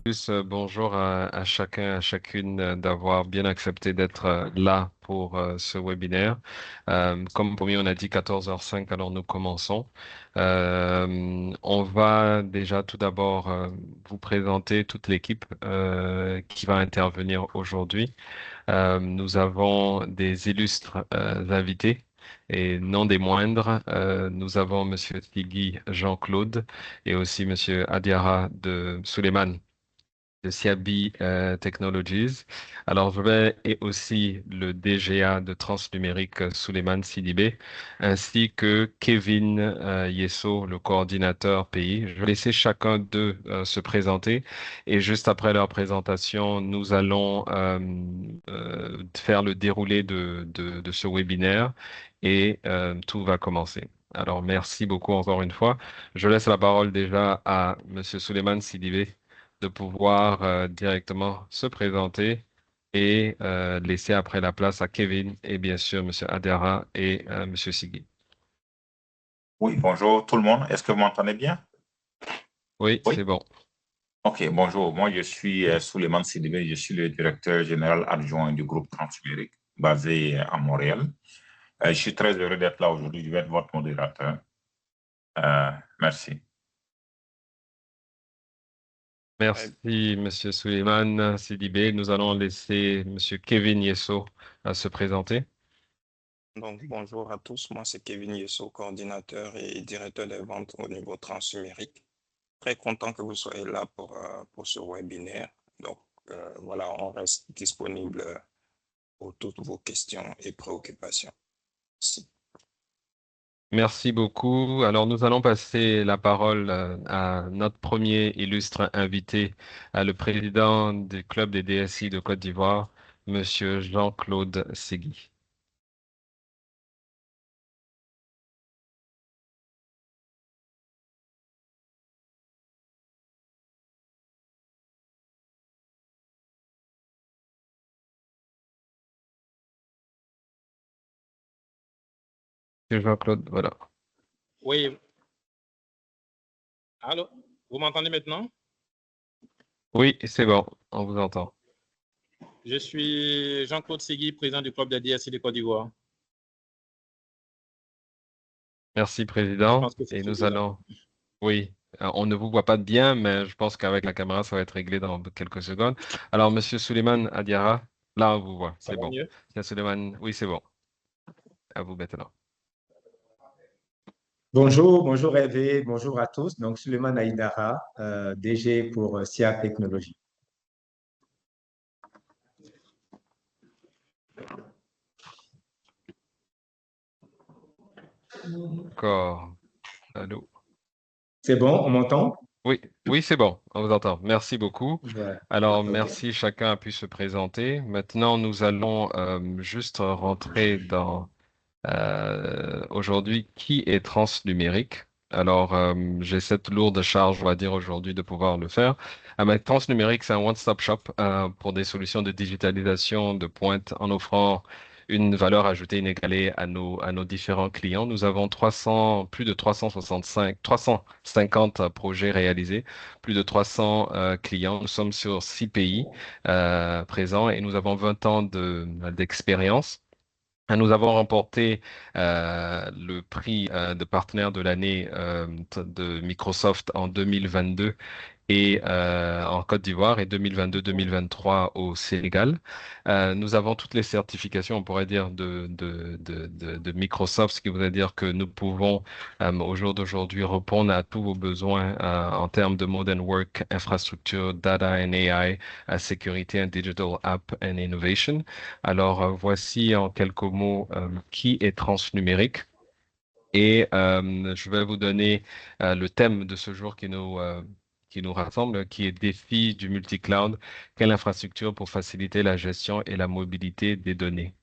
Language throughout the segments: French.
Plus, bonjour à chacun, à chacune d'avoir bien accepté d'être là pour ce webinaire. Comme promis, on a dit 14h05, alors nous commençons. On va déjà tout d'abord vous présenter toute l'équipe qui va intervenir aujourd'hui. Nous avons des illustres invités. Et non des moindres, nous avons Monsieur Tigui Jean-Claude et aussi Monsieur Adiara de Suleiman de Siabi Technologies. Alors, je vais et aussi le DGA de Transnumérique Souleymane Sidibé, ainsi que Kevin Yesso, le coordinateur pays. Je vais laisser chacun d'eux se présenter et juste après leur présentation, nous allons faire le déroulé de ce webinaire et tout va commencer. Alors, merci beaucoup encore une fois. Je laisse la parole déjà à Monsieur Souleymane Sidibé de pouvoir directement se présenter et laisser après la place à Kevin et bien sûr Monsieur Adera et Monsieur Sigui. Oui, bonjour tout le monde. Est-ce que vous m'entendez bien? Oui, Oui. c'est bon. OK, bonjour. Moi, je suis Souleymane Sidibé. Je suis le directeur général adjoint du groupe Transférique basé à Montréal. Je suis très heureux d'être là aujourd'hui. Je vais être votre modérateur. Merci. Merci Monsieur Souleymane Sidibé. Nous allons laisser Monsieur Kevin Yesso se présenter. Donc, bonjour à tous, moi c'est Kevin Yesso, coordinateur et directeur des ventes au niveau transnumérique. Très content que vous soyez là pour ce webinaire. Donc, voilà, on reste disponible pour toutes vos questions et préoccupations. Merci. Merci beaucoup. Alors, nous allons passer la parole à notre premier illustre invité, à le président du club des DSI de Côte d'Ivoire, Monsieur Jean-Claude Segui. Monsieur Jean-Claude, voilà. Oui, allô, vous m'entendez maintenant? Oui, c'est bon, on vous entend. Je suis Jean-Claude Segui, président du club des DSI de Côte d'Ivoire. Merci, Je Président. pense que c'est Et nous suffisant. allons, oui, on ne vous voit pas bien, mais je pense qu'avec la caméra, ça va être réglé dans quelques secondes. Alors, Monsieur Souleymane Adiara, là, on vous voit, Ça c'est va bon. mieux? Monsieur Souleymane, oui, c'est bon. À vous maintenant. Bonjour Hervé, bonjour à tous. Donc, Suleiman Aïdara, DG pour SIA Technologies. D'accord. Allô? C'est bon, on m'entend? Oui, oui, c'est bon, on vous entend. Merci beaucoup. Ouais. Alors, OK. merci, chacun a pu se présenter. Maintenant, nous allons juste rentrer dans aujourd'hui qui est transnumérique. Alors, j'ai cette lourde charge, on va dire, aujourd'hui de pouvoir le faire. Mais transnumérique, c'est un one-stop shop pour des solutions de digitalisation de pointe en offrant une valeur ajoutée inégalée à nos différents clients. Nous avons plus de 350 projets réalisés, plus de 300 clients. Nous sommes sur 6 pays présents et nous avons 20 ans d'expérience. Nous avons remporté le prix de partenaire de l'année de Microsoft en 2022 et en Côte d'Ivoire et 2022-2023 au Sénégal. Nous avons toutes les certifications, on pourrait dire, de Microsoft, ce qui voudrait dire que nous pouvons au jour d'aujourd'hui répondre à tous vos besoins en termes de modern work, infrastructure, data and AI, sécurité and digital app and innovation. Alors, voici en quelques mots qui est transnumérique. Et je vais vous donner le thème de ce jour qui nous rassemble, qui est défi du multi-cloud. Quelle infrastructure pour faciliter la gestion et la mobilité des données?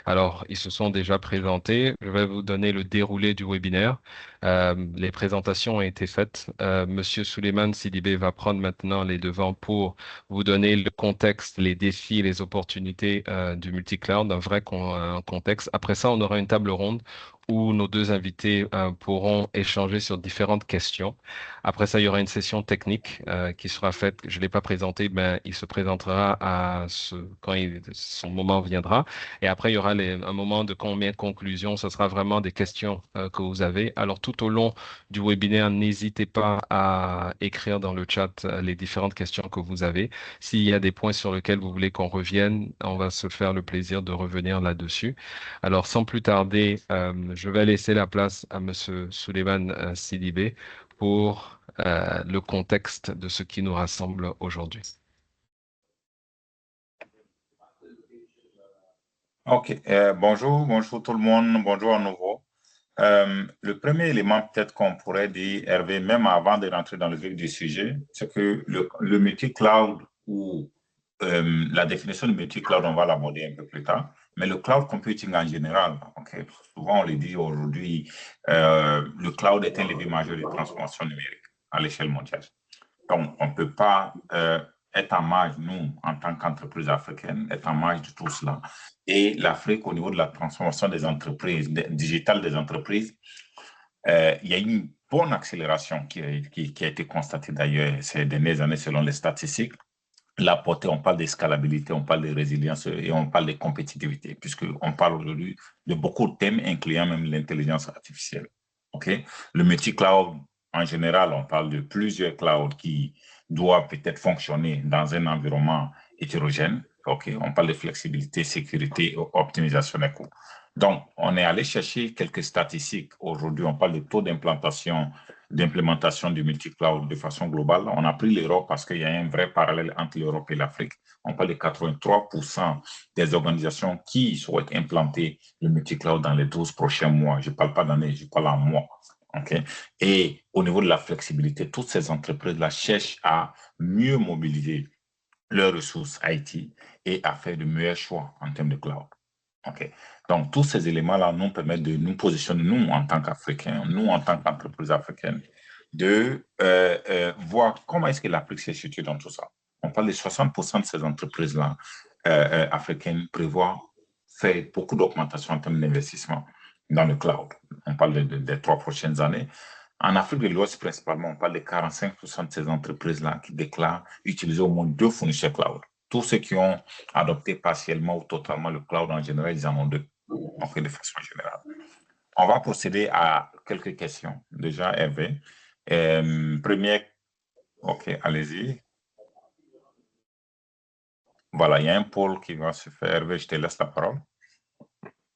Alors, ils se sont déjà présentés. Je vais vous donner le déroulé du webinaire. Les présentations ont été faites. Monsieur Souleymane Sidibé va prendre maintenant les devants pour vous donner le contexte, les défis, les opportunités du multi-cloud, un vrai contexte. Après ça, on aura une table ronde où nos deux invités pourront échanger sur différentes questions. Après ça, il y aura une session technique qui sera faite. Je ne l'ai pas présenté, mais il se présentera quand son moment viendra. Et après, il y aura un moment de conclusion. Ce sera vraiment des questions que vous avez. Alors, tout au long du webinaire, n'hésitez pas à écrire dans le chat les différentes questions que vous avez. S'il y a des points sur lesquels vous voulez qu'on revienne, on va se faire le plaisir de revenir là-dessus. Alors, sans plus tarder, je vais laisser la place à Monsieur Souleymane Sidibé pour le contexte de ce qui nous rassemble aujourd'hui. OK. Bonjour tout le monde. Bonjour à nouveau. Le premier élément peut-être qu'on pourrait dire, Hervé, même avant de rentrer dans le vif du sujet, c'est que le multi-cloud ou la définition de multi-cloud, on va l'aborder un peu plus tard, mais le cloud computing en général, okay, souvent on le dit aujourd'hui, le cloud est un levier majeur de transformation numérique à l'échelle mondiale. Donc, on ne peut pas être en marge, nous, en tant qu'entreprise africaine, être en marge de tout cela. Et l'Afrique, au niveau de la transformation des entreprises, digitale des entreprises, il y a une bonne accélération qui a été constatée d'ailleurs ces dernières années selon les statistiques. La portée, on parle d'escalabilité, on parle de résilience et on parle de compétitivité, puisqu'on parle aujourd'hui de beaucoup de thèmes, incluant même l'intelligence artificielle. Okay? Le multi-cloud, en général, on parle de plusieurs clouds qui doivent peut-être fonctionner dans un environnement hétérogène. Okay? On parle de flexibilité, sécurité, optimisation des coûts. Donc, on est allé chercher quelques statistiques. Aujourd'hui, on parle de taux d'implémentation du multi-cloud de façon globale. On a pris l'Europe parce qu'il y a un vrai parallèle entre l'Europe et l'Afrique. On parle de 83% des organisations qui souhaitent implanter le multi-cloud dans les 12 prochains mois. Je ne parle pas d'années, je parle en mois. Okay? Et au niveau de la flexibilité, toutes ces entreprises-là cherchent à mieux mobiliser leurs ressources IT et à faire de meilleurs choix en termes de cloud. Okay. Donc, tous ces éléments-là nous permettent de nous positionner, nous, en tant qu'Africains, nous, en tant qu'entreprise africaine, de voir comment est-ce que l'Afrique se situe dans tout ça. On parle de 60% de ces entreprises-là africaines prévoient faire beaucoup d'augmentation en termes d'investissement dans le cloud. On parle des 3 prochaines années. En Afrique de l'Ouest, principalement, on parle de 45% de ces entreprises-là qui déclarent utiliser au moins 2 fournisseurs cloud. Tous ceux qui ont adopté partiellement ou totalement le cloud en général, ils en ont 2. Donc, de façon générale. On va procéder à quelques questions. Déjà, Hervé. Première, OK, allez-y. Voilà, il y a un poll qui va se faire. Hervé, je te laisse la parole.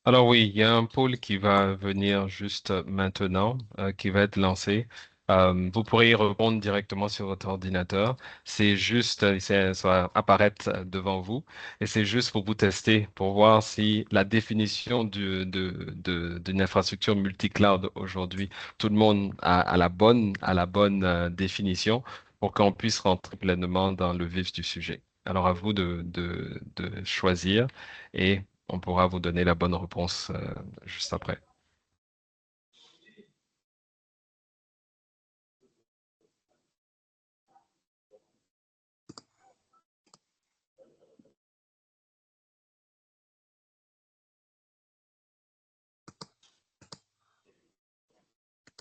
Alors oui, il y a un poll qui va venir juste maintenant, qui va être lancé. Vous pourrez y répondre directement sur votre ordinateur. C'est juste, ça va apparaître devant vous et c'est juste pour vous tester, pour voir si la définition d'une infrastructure multi-cloud aujourd'hui, tout le monde a la bonne définition pour qu'on puisse rentrer pleinement dans le vif du sujet. Alors à vous de choisir et on pourra vous donner la bonne réponse juste après.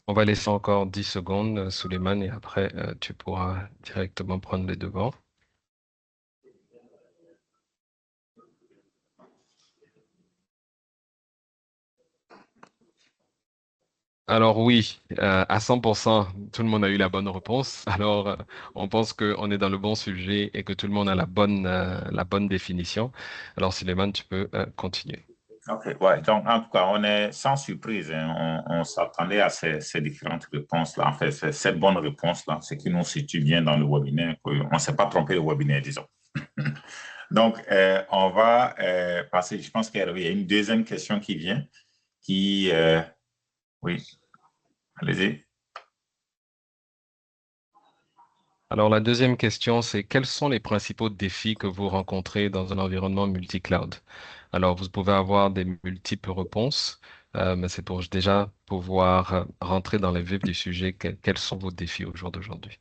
On va laisser encore 10 secondes, Souleymane, et après, tu pourras directement prendre les devants. Alors oui, à 100%, tout le monde a eu la bonne réponse. Alors, on pense qu'on est dans le bon sujet et que tout le monde a la bonne définition. Alors, Souleymane, tu peux continuer. OK, ouais. Donc, en tout cas, on est sans surprise. Hein. On s'attendait à ces différentes réponses-là. En fait, cette bonne réponse-là, c'est qui nous situe bien dans le webinaire. On ne s'est pas trompé le webinaire, disons. Donc, on va passer. Je pense qu'il y a une deuxième question qui vient. Oui, allez-y. Alors, la deuxième question, c'est quels sont les principaux défis que vous rencontrez dans un environnement multi-cloud? Alors, vous pouvez avoir des multiples réponses, mais c'est pour déjà pouvoir rentrer dans les vifs du sujet. Quels sont vos défis au jour d'aujourd'hui?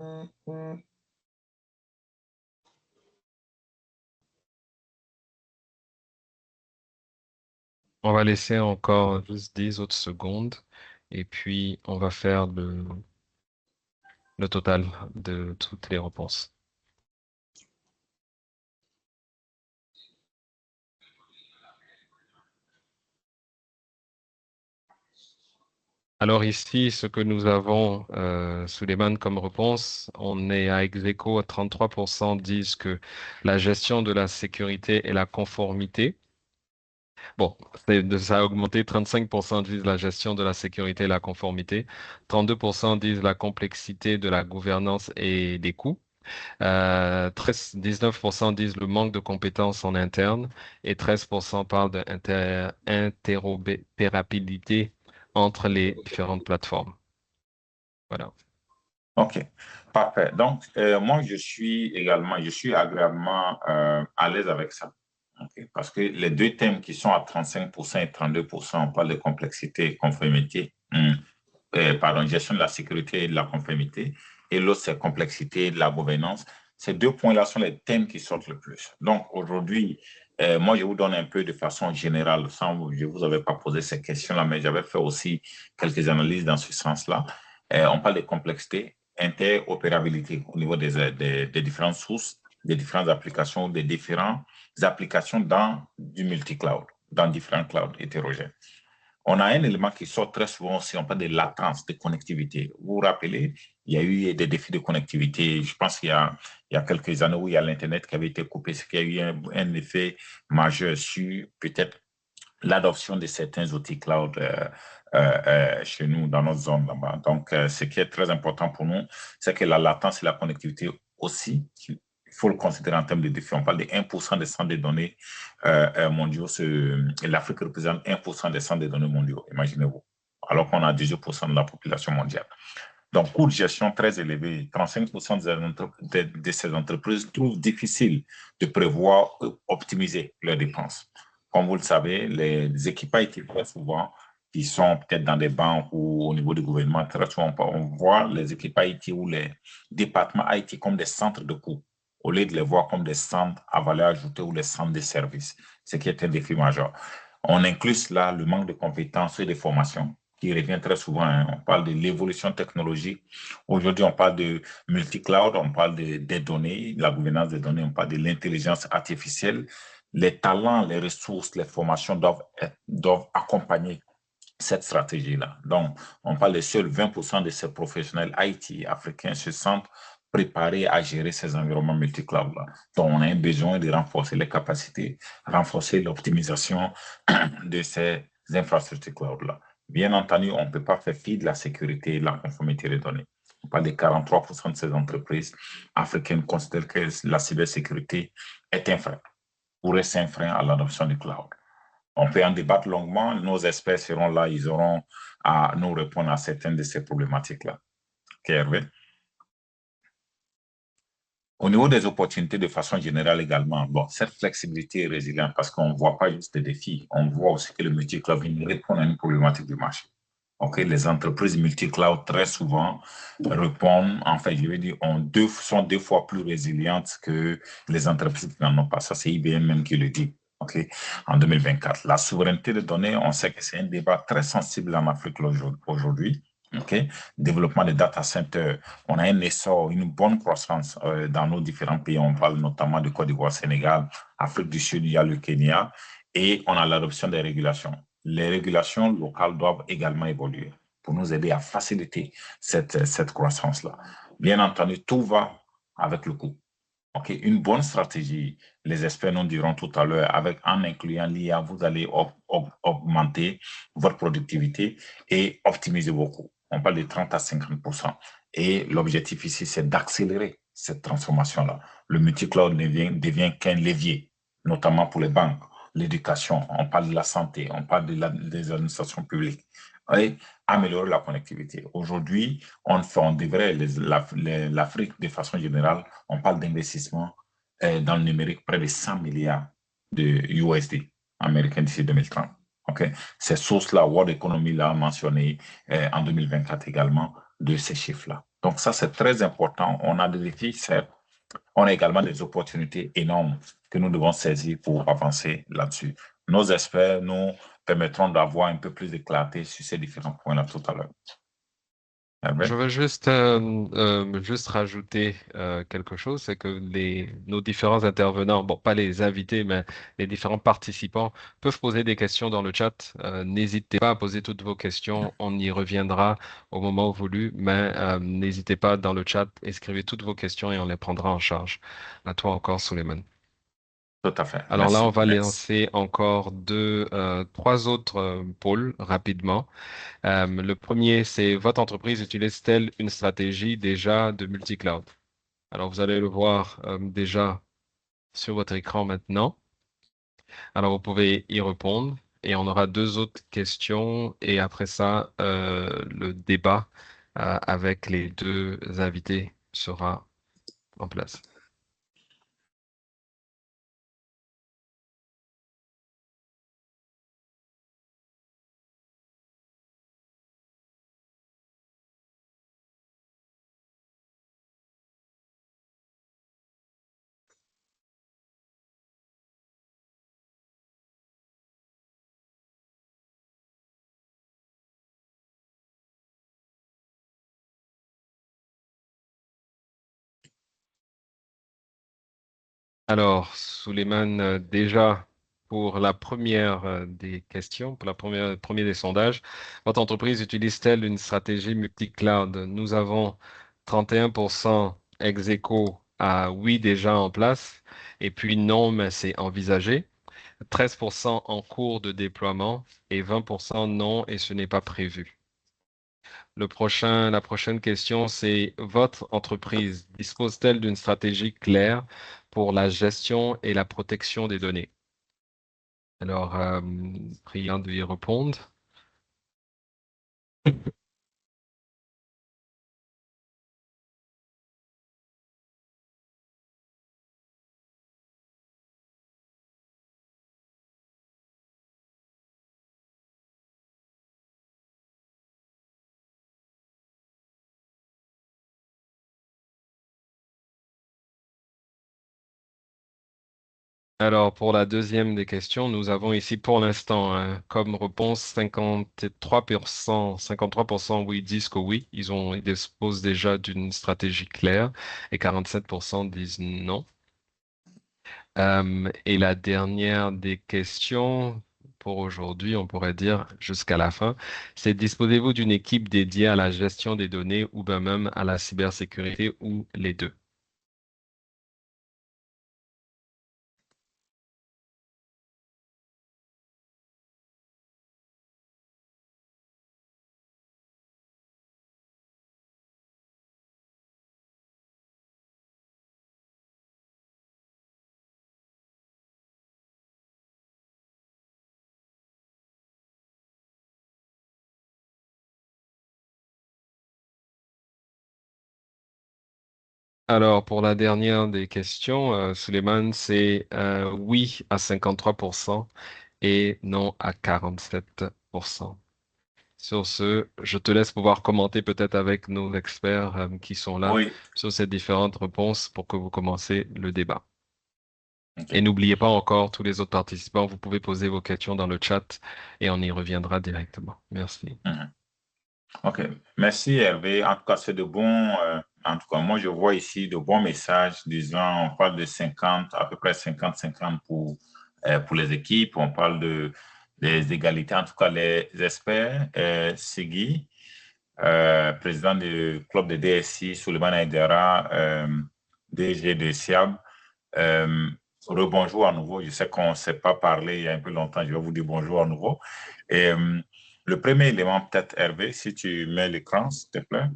On va laisser encore juste 10 autres secondes et puis on va faire le total de toutes les réponses. Alors ici, ce que nous avons, Souleymane, comme réponse, on est à ex-aequo, 33% disent que la gestion de la sécurité et la conformité. Bon, ça a augmenté, 35% disent la gestion de la sécurité et la conformité, 32% disent la complexité de la gouvernance et des coûts, 19% disent le manque de compétences en interne et 13% parlent d'interopérabilité entre les différentes plateformes. Voilà. OK, parfait. Donc, moi, je suis agréablement à l'aise avec ça. Okay. Parce que les deux thèmes qui sont à 35% et 32%, on parle de complexité et conformité, pardon, gestion de la sécurité et de la conformité, et l'autre, c'est complexité et de la gouvernance. Ces deux points-là sont les thèmes qui sortent le plus. Donc, aujourd'hui, moi, je vous donne un peu de façon générale, je ne vous avais pas posé ces questions-là, mais j'avais fait aussi quelques analyses dans ce sens-là. On parle de complexité, interopérabilité au niveau des différentes sources, des différentes applications, des différentes applications dans du multi-cloud, dans différents clouds hétérogènes. On a un élément qui sort très souvent aussi, on parle de latence, de connectivité. Vous vous rappelez, il y a eu des défis de connectivité. Je pense qu'il y a quelques années où il y a l'Internet qui avait été coupé, ce qui a eu un effet majeur sur peut-être l'adoption de certains outils cloud chez nous, dans notre zone là-bas. Donc, ce qui est très important pour nous, c'est que la latence et la connectivité aussi, il faut le considérer en termes de défis. On parle de 1% des centres de données mondiaux. L'Afrique représente 1% des centres de données mondiaux, imaginez-vous, alors qu'on a 18% de la population mondiale. Donc, coût de gestion très élevé. 35% de ces entreprises trouvent difficile de prévoir, optimiser leurs dépenses. Comme vous le savez, les équipes IT, très souvent, qui sont peut-être dans des banques ou au niveau du gouvernement, très souvent, on voit les équipes IT ou les départements IT comme des centres de coûts, au lieu de les voir comme des centres à valeur ajoutée ou les centres de services, ce qui est un défi majeur. On inclut là le manque de compétences et de formation, qui revient très souvent. Hein. On parle de l'évolution technologique. Aujourd'hui, on parle de multi-cloud, on parle des données, de la gouvernance des données, on parle de l'intelligence artificielle. Les talents, les ressources, les formations doivent accompagner cette stratégie-là. Donc, on parle de seuls 20% de ces professionnels IT africains se sentent préparés à gérer ces environnements multi-cloud-là. Donc, on a un besoin de renforcer les capacités, renforcer l'optimisation de ces infrastructures cloud-là. Bien entendu, on ne peut pas faire fi de la sécurité et de la conformité des données. On parle de 43% de ces entreprises africaines considèrent que la cybersécurité est un frein, pourrait être un frein à l'adoption du cloud. On peut en débattre longuement. Nos experts seront là, ils auront à nous répondre à certaines de ces problématiques-là. OK, Hervé? Au niveau des opportunités de façon générale également, bon, cette flexibilité est résiliente parce qu'on ne voit pas juste des défis, on voit aussi que le multi-cloud répond à une problématique du marché. Okay, les entreprises multi-cloud, très souvent, répondent, en fait, je veux dire, sont 2 fois plus résilientes que les entreprises qui n'en ont pas. Ça, c'est IBM même qui le dit, okay, en 2024. La souveraineté des données, on sait que c'est un débat très sensible en Afrique aujourd'hui. Okay. Développement des data centers, on a un essor, une bonne croissance dans nos différents pays. On parle notamment de Côte d'Ivoire, Sénégal, Afrique du Sud, il y a le Kenya, et on a l'adoption des régulations. Les régulations locales doivent également évoluer pour nous aider à faciliter cette croissance-là. Bien entendu, tout va avec le coût. Okay. Une bonne stratégie, les experts nous diront tout à l'heure, en incluant l'IA, vous allez augmenter votre productivité et optimiser vos coûts. On parle de 30 à 50%. Et l'objectif ici, c'est d'accélérer cette transformation-là. Le multi-cloud devient qu'un levier, notamment pour les banques, l'éducation, on parle de la santé, on parle des administrations publiques. Et améliorer la connectivité. Aujourd'hui, on devrait, l'Afrique de façon générale, on parle d'investissement dans le numérique, près de 100 milliards de USD américains d'ici 2030. Okay? Ces sources-là, World Economy l'a mentionné en 2024 également, de ces chiffres-là. Donc ça, c'est très important. On a des défis, certes. On a également des opportunités énormes que nous devons saisir pour avancer là-dessus. Nos experts nous permettront d'avoir un peu plus de clarté sur ces différents points-là tout à l'heure. Je veux juste rajouter quelque chose, c'est que nos différents intervenants, bon, pas les invités, mais les différents participants peuvent poser des questions dans le chat. N'hésitez pas à poser toutes vos questions, on y reviendra au moment voulu, mais n'hésitez pas dans le chat, écrivez toutes vos questions et on les prendra en charge. À toi encore, Suleiman. Tout à fait. Alors là, Merci. on va Merci. lancer encore trois autres pôles rapidement. Le premier, c'est votre entreprise utilise-t-elle une stratégie déjà de multi-cloud? Alors, vous allez le voir déjà sur votre écran maintenant. Alors, vous pouvez y répondre et on aura deux autres questions et après ça, le débat avec les deux invités sera en place. Alors, Souleymane, déjà, pour la première des questions, pour premier des sondages, votre entreprise utilise-t-elle une stratégie multi-cloud? Nous avons 31% ex aequo à oui déjà en place, et puis non, mais c'est envisagé, 13% en cours de déploiement et 20% non et ce n'est pas prévu. La prochaine question, c'est votre entreprise dispose-t-elle d'une stratégie claire pour la gestion et la protection des données? Alors, priant de y répondre. Alors, pour la deuxième des questions, nous avons ici pour l'instant comme réponse 53% oui disent que oui, ils disposent déjà d'une stratégie claire et 47% disent non. Et la dernière des questions pour aujourd'hui, on pourrait dire jusqu'à la fin, c'est disposez-vous d'une équipe dédiée à la gestion des données ou bien même à la cybersécurité ou les deux? Alors, pour la dernière des questions, Suleiman, c'est oui à 53% et non à 47%. Sur ce, je te laisse pouvoir commenter peut-être avec nos experts qui sont là Oui. sur ces différentes réponses pour que vous commenciez le débat. OK. Et n'oubliez pas encore, tous les autres participants, vous pouvez poser vos questions dans le chat et on y reviendra directement. Merci. OK. Merci, Hervé. En tout cas, c'est de bons. En tout cas, moi, je vois ici de bons messages disant, on parle de 50, à peu près 50-50 pour les équipes. On parle des égalités. En tout cas, les experts, Sigui, président du club de DSI, Souleymane Aïdara, DG de SIAB. Rebonjour à nouveau. Je sais qu'on ne s'est pas parlé il y a un peu longtemps. Je vais vous dire bonjour à nouveau. Et le premier élément, peut-être, Hervé, si tu mets l'écran, s'il te plaît.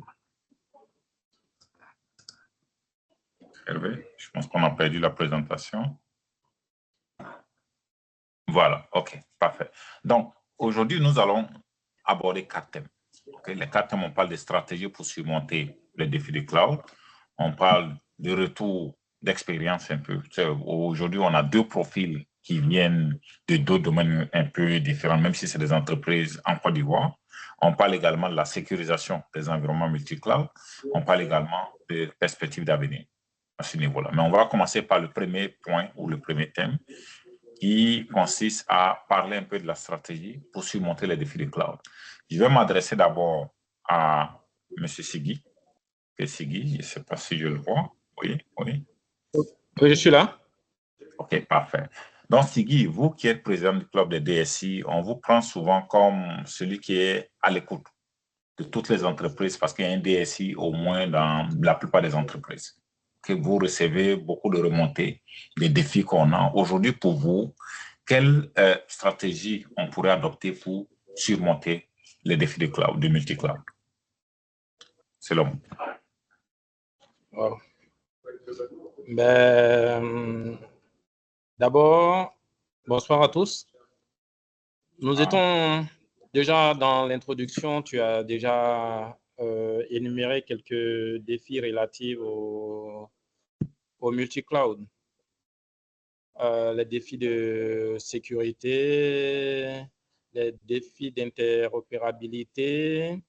Hervé, je pense qu'on a perdu la présentation. Voilà, OK, parfait. Donc, aujourd'hui, nous allons aborder 4 thèmes. Okay? Les 4 thèmes, on parle des stratégies pour surmonter les défis du cloud. On parle de retour d'expérience un peu. Aujourd'hui, on a 2 profils qui viennent de 2 domaines un peu différents, même si c'est des entreprises en Côte d'Ivoire. On parle également de la sécurisation des environnements multi-cloud. On parle également de perspectives d'avenir à ce niveau-là. Mais on va commencer par le premier point ou le premier thème qui consiste à parler un peu de la stratégie pour surmonter les défis du cloud. Je vais m'adresser d'abord à M. Sigui. Sigui, je ne sais pas si je le vois. Oui, oui. Oui, je suis là. OK, parfait. Donc, Sigui, vous qui êtes président du club des DSI, on vous prend souvent comme celui qui est à l'écoute de toutes les entreprises parce qu'il y a un DSI au moins dans la plupart des entreprises. Que vous recevez beaucoup de remontées des défis qu'on a. Aujourd'hui, pour vous, quelle stratégie on pourrait adopter pour surmonter les défis du cloud, du multi-cloud? C'est l'homme. Wow. D'abord, bonsoir à tous. Nous étions déjà dans l'introduction, tu as déjà énuméré quelques défis relatifs au multi-cloud. Les défis de sécurité, les défis d'interopérabilité,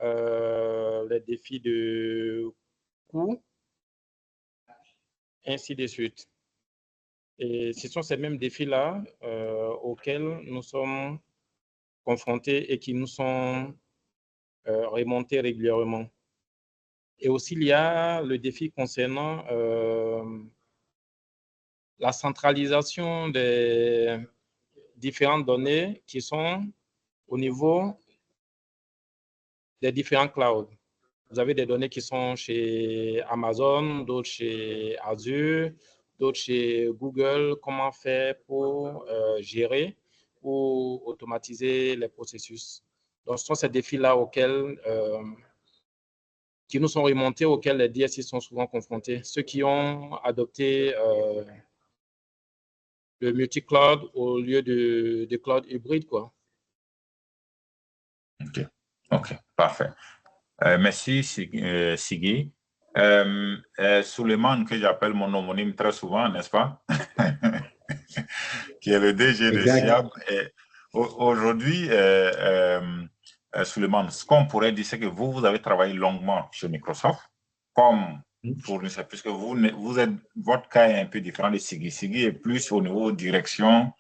les défis de coût, ainsi de suite. Et ce sont ces mêmes défis-là auxquels nous sommes confrontés et qui nous sont remontés régulièrement. Et aussi, il y a le défi concernant la centralisation des différentes données qui sont au niveau des différents clouds. Vous avez des données qui sont chez Amazon, d'autres chez Azure, d'autres chez Google. Comment faire pour gérer ou automatiser les processus? Donc, ce sont ces défis-là qui nous sont remontés, auxquels les DSI sont souvent confrontés. Ceux qui ont adopté le multi-cloud au lieu de cloud hybride, quoi. OK, parfait. Merci, Sigui. Suleiman, que j'appelle mon homonyme très souvent, n'est-ce pas? Qui est le DG de SIAB. Aujourd'hui, Suleiman, ce qu'on pourrait dire, c'est que vous avez travaillé longuement chez Microsoft comme fournisseur, puisque votre cas est un peu différent de Sigui. Sigui est plus au niveau direction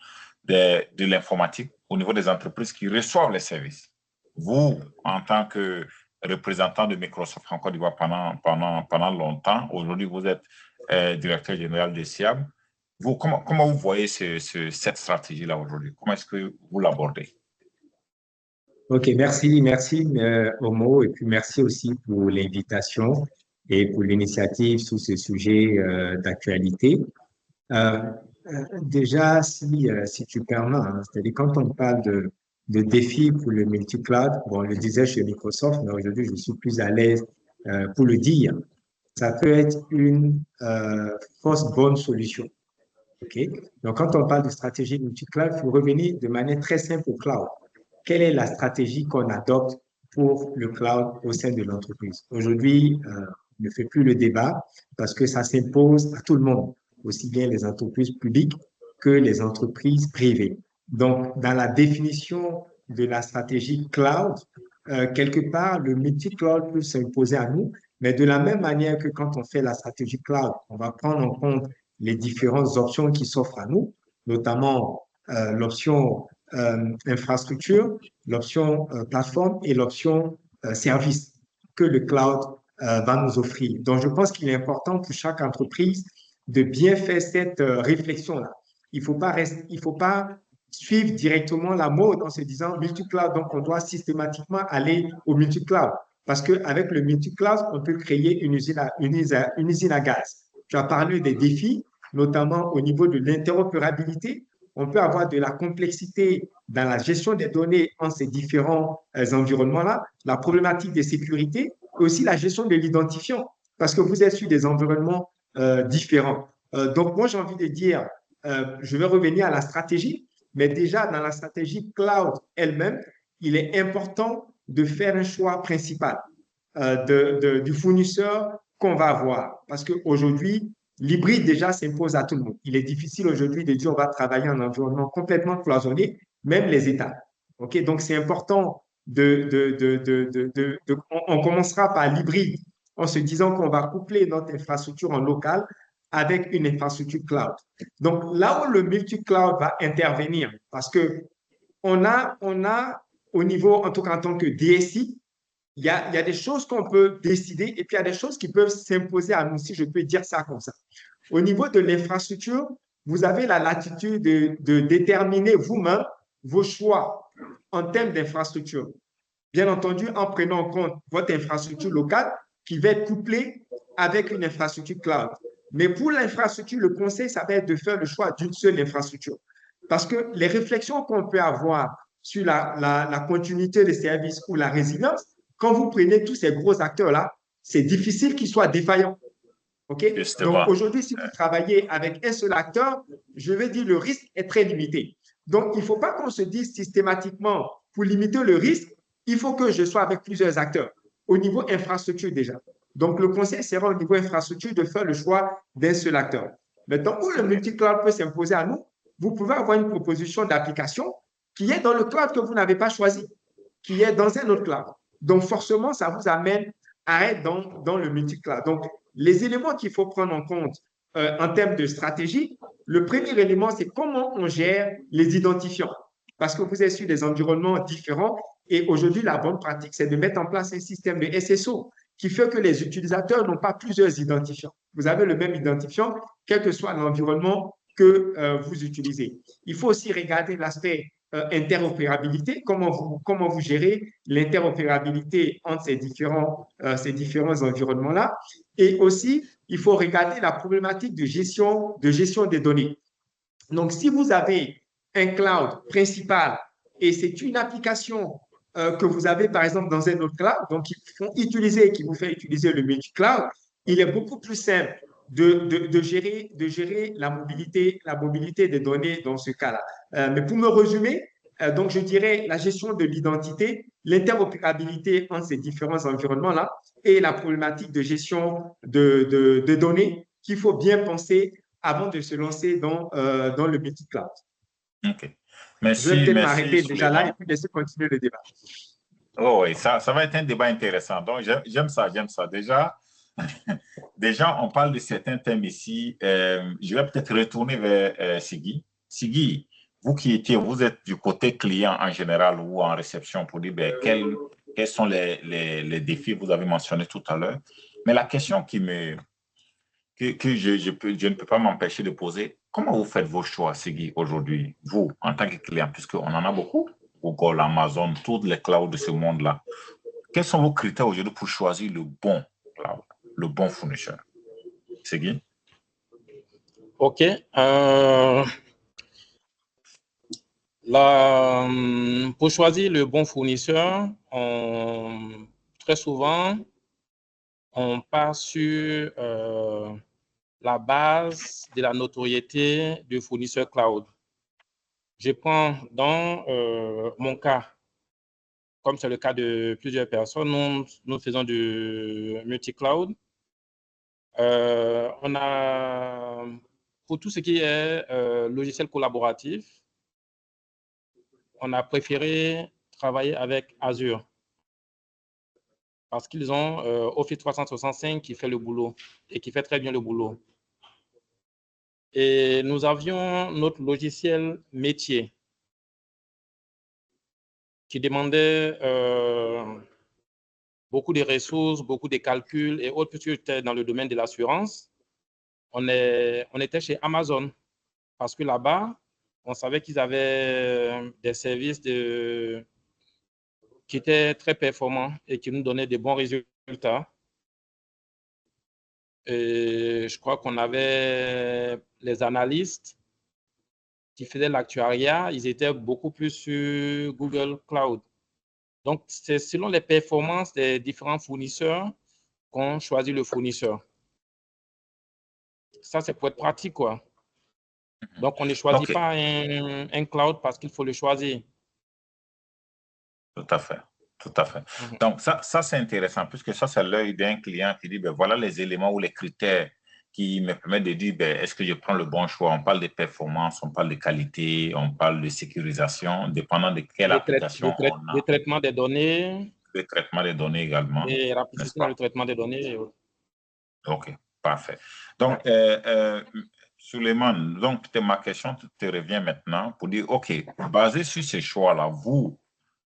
de l'informatique, au niveau des entreprises qui reçoivent les services. Vous, en tant que représentant de Microsoft en Côte d'Ivoire pendant longtemps, aujourd'hui vous êtes directeur général de SIAB. Vous, comment vous voyez cette stratégie-là aujourd'hui? Comment est-ce que vous l'abordez? OK, merci Omo, et puis merci aussi pour l'invitation et pour l'initiative sur ce sujet d'actualité. Déjà, si tu permets, hein, c'est-à-dire quand on parle de défis pour le multi-cloud, bon, on le disait chez Microsoft, mais aujourd'hui, je suis plus à l'aise pour le dire. Ça peut être une fausse bonne solution. Okay? Donc, quand on parle de stratégie multi-cloud, il faut revenir de manière très simple au cloud. Quelle est la stratégie qu'on adopte pour le cloud au sein de l'entreprise? Aujourd'hui, on ne fait plus le débat parce que ça s'impose à tout le monde, aussi bien les entreprises publiques que les entreprises privées. Donc, dans la définition de la stratégie cloud, quelque part, le multi-cloud peut s'imposer à nous, mais de la même manière que quand on fait la stratégie cloud, on va prendre en compte les différentes options qui s'offrent à nous, notamment l'option infrastructure, l'option plateforme et l'option service que le cloud va nous offrir. Donc, je pense qu'il est important pour chaque entreprise de bien faire cette réflexion-là. Il faut pas suivre directement la mode en se disant multi-cloud, donc on doit systématiquement aller au multi-cloud. Parce qu'avec le multi-cloud, on peut créer une usine à gaz. Tu as parlé des défis, notamment au niveau de l'interopérabilité. On peut avoir de la complexité dans la gestion des données en ces différents environnements-là, la problématique de sécurité et aussi la gestion de l'identifiant, parce que vous êtes sur des environnements différents. Donc, moi, j'ai envie de dire, je vais revenir à la stratégie, mais déjà dans la stratégie cloud elle-même, il est important de faire un choix principal du fournisseur qu'on va avoir. Parce qu'aujourd'hui, l'hybride déjà s'impose à tout le monde. Il est difficile aujourd'hui de dire on va travailler en environnement complètement cloisonné, même les États. Okay? Donc, c'est important on commencera par l'hybride en se disant qu'on va coupler notre infrastructure en local avec une infrastructure cloud. Donc, là où le multi-cloud va intervenir, parce que on a au niveau, en tout cas en tant que DSI, il y a des choses qu'on peut décider et puis il y a des choses qui peuvent s'imposer à nous, si je peux dire ça comme ça. Au niveau de l'infrastructure, vous avez la latitude de déterminer vous-même vos choix en termes d'infrastructure. Bien entendu, en prenant en compte votre infrastructure locale qui va être couplée avec une infrastructure cloud. Mais pour l'infrastructure, le conseil, ça va être de faire le choix d'une seule infrastructure. Parce que les réflexions qu'on peut avoir sur la continuité des services ou la résilience, quand vous prenez tous ces gros acteurs-là, c'est difficile qu'ils soient défaillants. OK? Donc aujourd'hui, si vous travaillez avec un seul acteur, je vais dire le risque est très limité. Donc, il ne faut pas qu'on se dise systématiquement, pour limiter le risque, il faut que je sois avec plusieurs acteurs au niveau infrastructure déjà. Donc, le conseil sera au niveau infrastructure de faire le choix d'un seul acteur. Maintenant, où le multi-cloud peut s'imposer à nous, vous pouvez avoir une proposition d'application qui est dans le cloud que vous n'avez pas choisi, qui est dans un autre cloud. Donc, forcément, ça vous amène à être dans le multi-cloud. Donc, les éléments qu'il faut prendre en compte en termes de stratégie, le premier élément, c'est comment on gère les identifiants. Parce que vous êtes sur des environnements différents et aujourd'hui, la bonne pratique, c'est de mettre en place un système de SSO qui fait que les utilisateurs n'ont pas plusieurs identifiants. Vous avez le même identifiant, quel que soit l'environnement que vous utilisez. Il faut aussi regarder l'aspect interopérabilité, comment vous gérez l'interopérabilité entre ces différents environnements-là. Et aussi, il faut regarder la problématique de gestion des données. Donc, si vous avez un cloud principal et c'est une application que vous avez, par exemple, dans un autre cloud, donc qui vous fait utiliser le multi-cloud, il est beaucoup plus simple de gérer la mobilité des données dans ce cas-là. Mais pour me résumer, donc je dirais la gestion de l'identité, l'interopérabilité entre ces différents environnements-là et la problématique de gestion de données qu'il faut bien penser avant de se lancer dans le multi-cloud. OK. Merci. Je vais peut-être m'arrêter déjà là et puis laisser continuer le débat. Oh oui, ça va être un débat intéressant. Donc, j'aime ça. Déjà, on parle de certains thèmes ici. Je vais peut-être retourner vers Siggy. Siggy, vous êtes du côté client en général ou en réception pour dire quels sont les défis que vous avez mentionnés tout à l'heure. Mais la question que je ne peux pas m'empêcher de poser, comment vous faites vos choix, Siggy, aujourd'hui, vous, en tant que client, puisqu'on en a beaucoup, Google, Amazon, tous les clouds de ce monde-là. Quels sont vos critères aujourd'hui pour choisir le bon cloud, le bon fournisseur? Siggy? OK. Pour choisir le bon fournisseur, très souvent, on part sur la base de la notoriété du fournisseur cloud. Je prends dans mon cas, comme c'est le cas de plusieurs personnes, nous faisons du multi-cloud. On a, pour tout ce qui est logiciel collaboratif, on a préféré travailler avec Azure parce qu'ils ont Office 365 qui fait le boulot et qui fait très bien le boulot. Et nous avions notre logiciel métier qui demandait beaucoup de ressources, beaucoup de calculs et autres, puisque j'étais dans le domaine de l'assurance. On était chez Amazon parce que là-bas, on savait qu'ils avaient des services qui étaient très performants et qui nous donnaient de bons résultats. Et je crois qu'on avait les analystes qui faisaient l'actuariat, ils étaient beaucoup plus sur Google Cloud. Donc, c'est selon les performances des différents fournisseurs qu'on choisit le fournisseur. Ça, c'est pour être pratique, quoi. Donc, on ne choisit pas un cloud parce qu'il faut le choisir. Tout à fait. Donc, ça c'est intéressant, puisque ça, c'est l'œil d'un client qui dit, voilà les éléments ou les critères qui me permet de dire, ben, est-ce que je prends le bon choix? On parle de performance, on parle de qualité, on parle de sécurisation, dépendant de quelle application on Le a. traitement des données. Le traitement des données également, Et n'est-ce rapidité dans pas? le traitement des données. OK, parfait. Donc, Suleiman, donc ma question te revient maintenant pour dire, OK, basé sur ces choix-là, vous,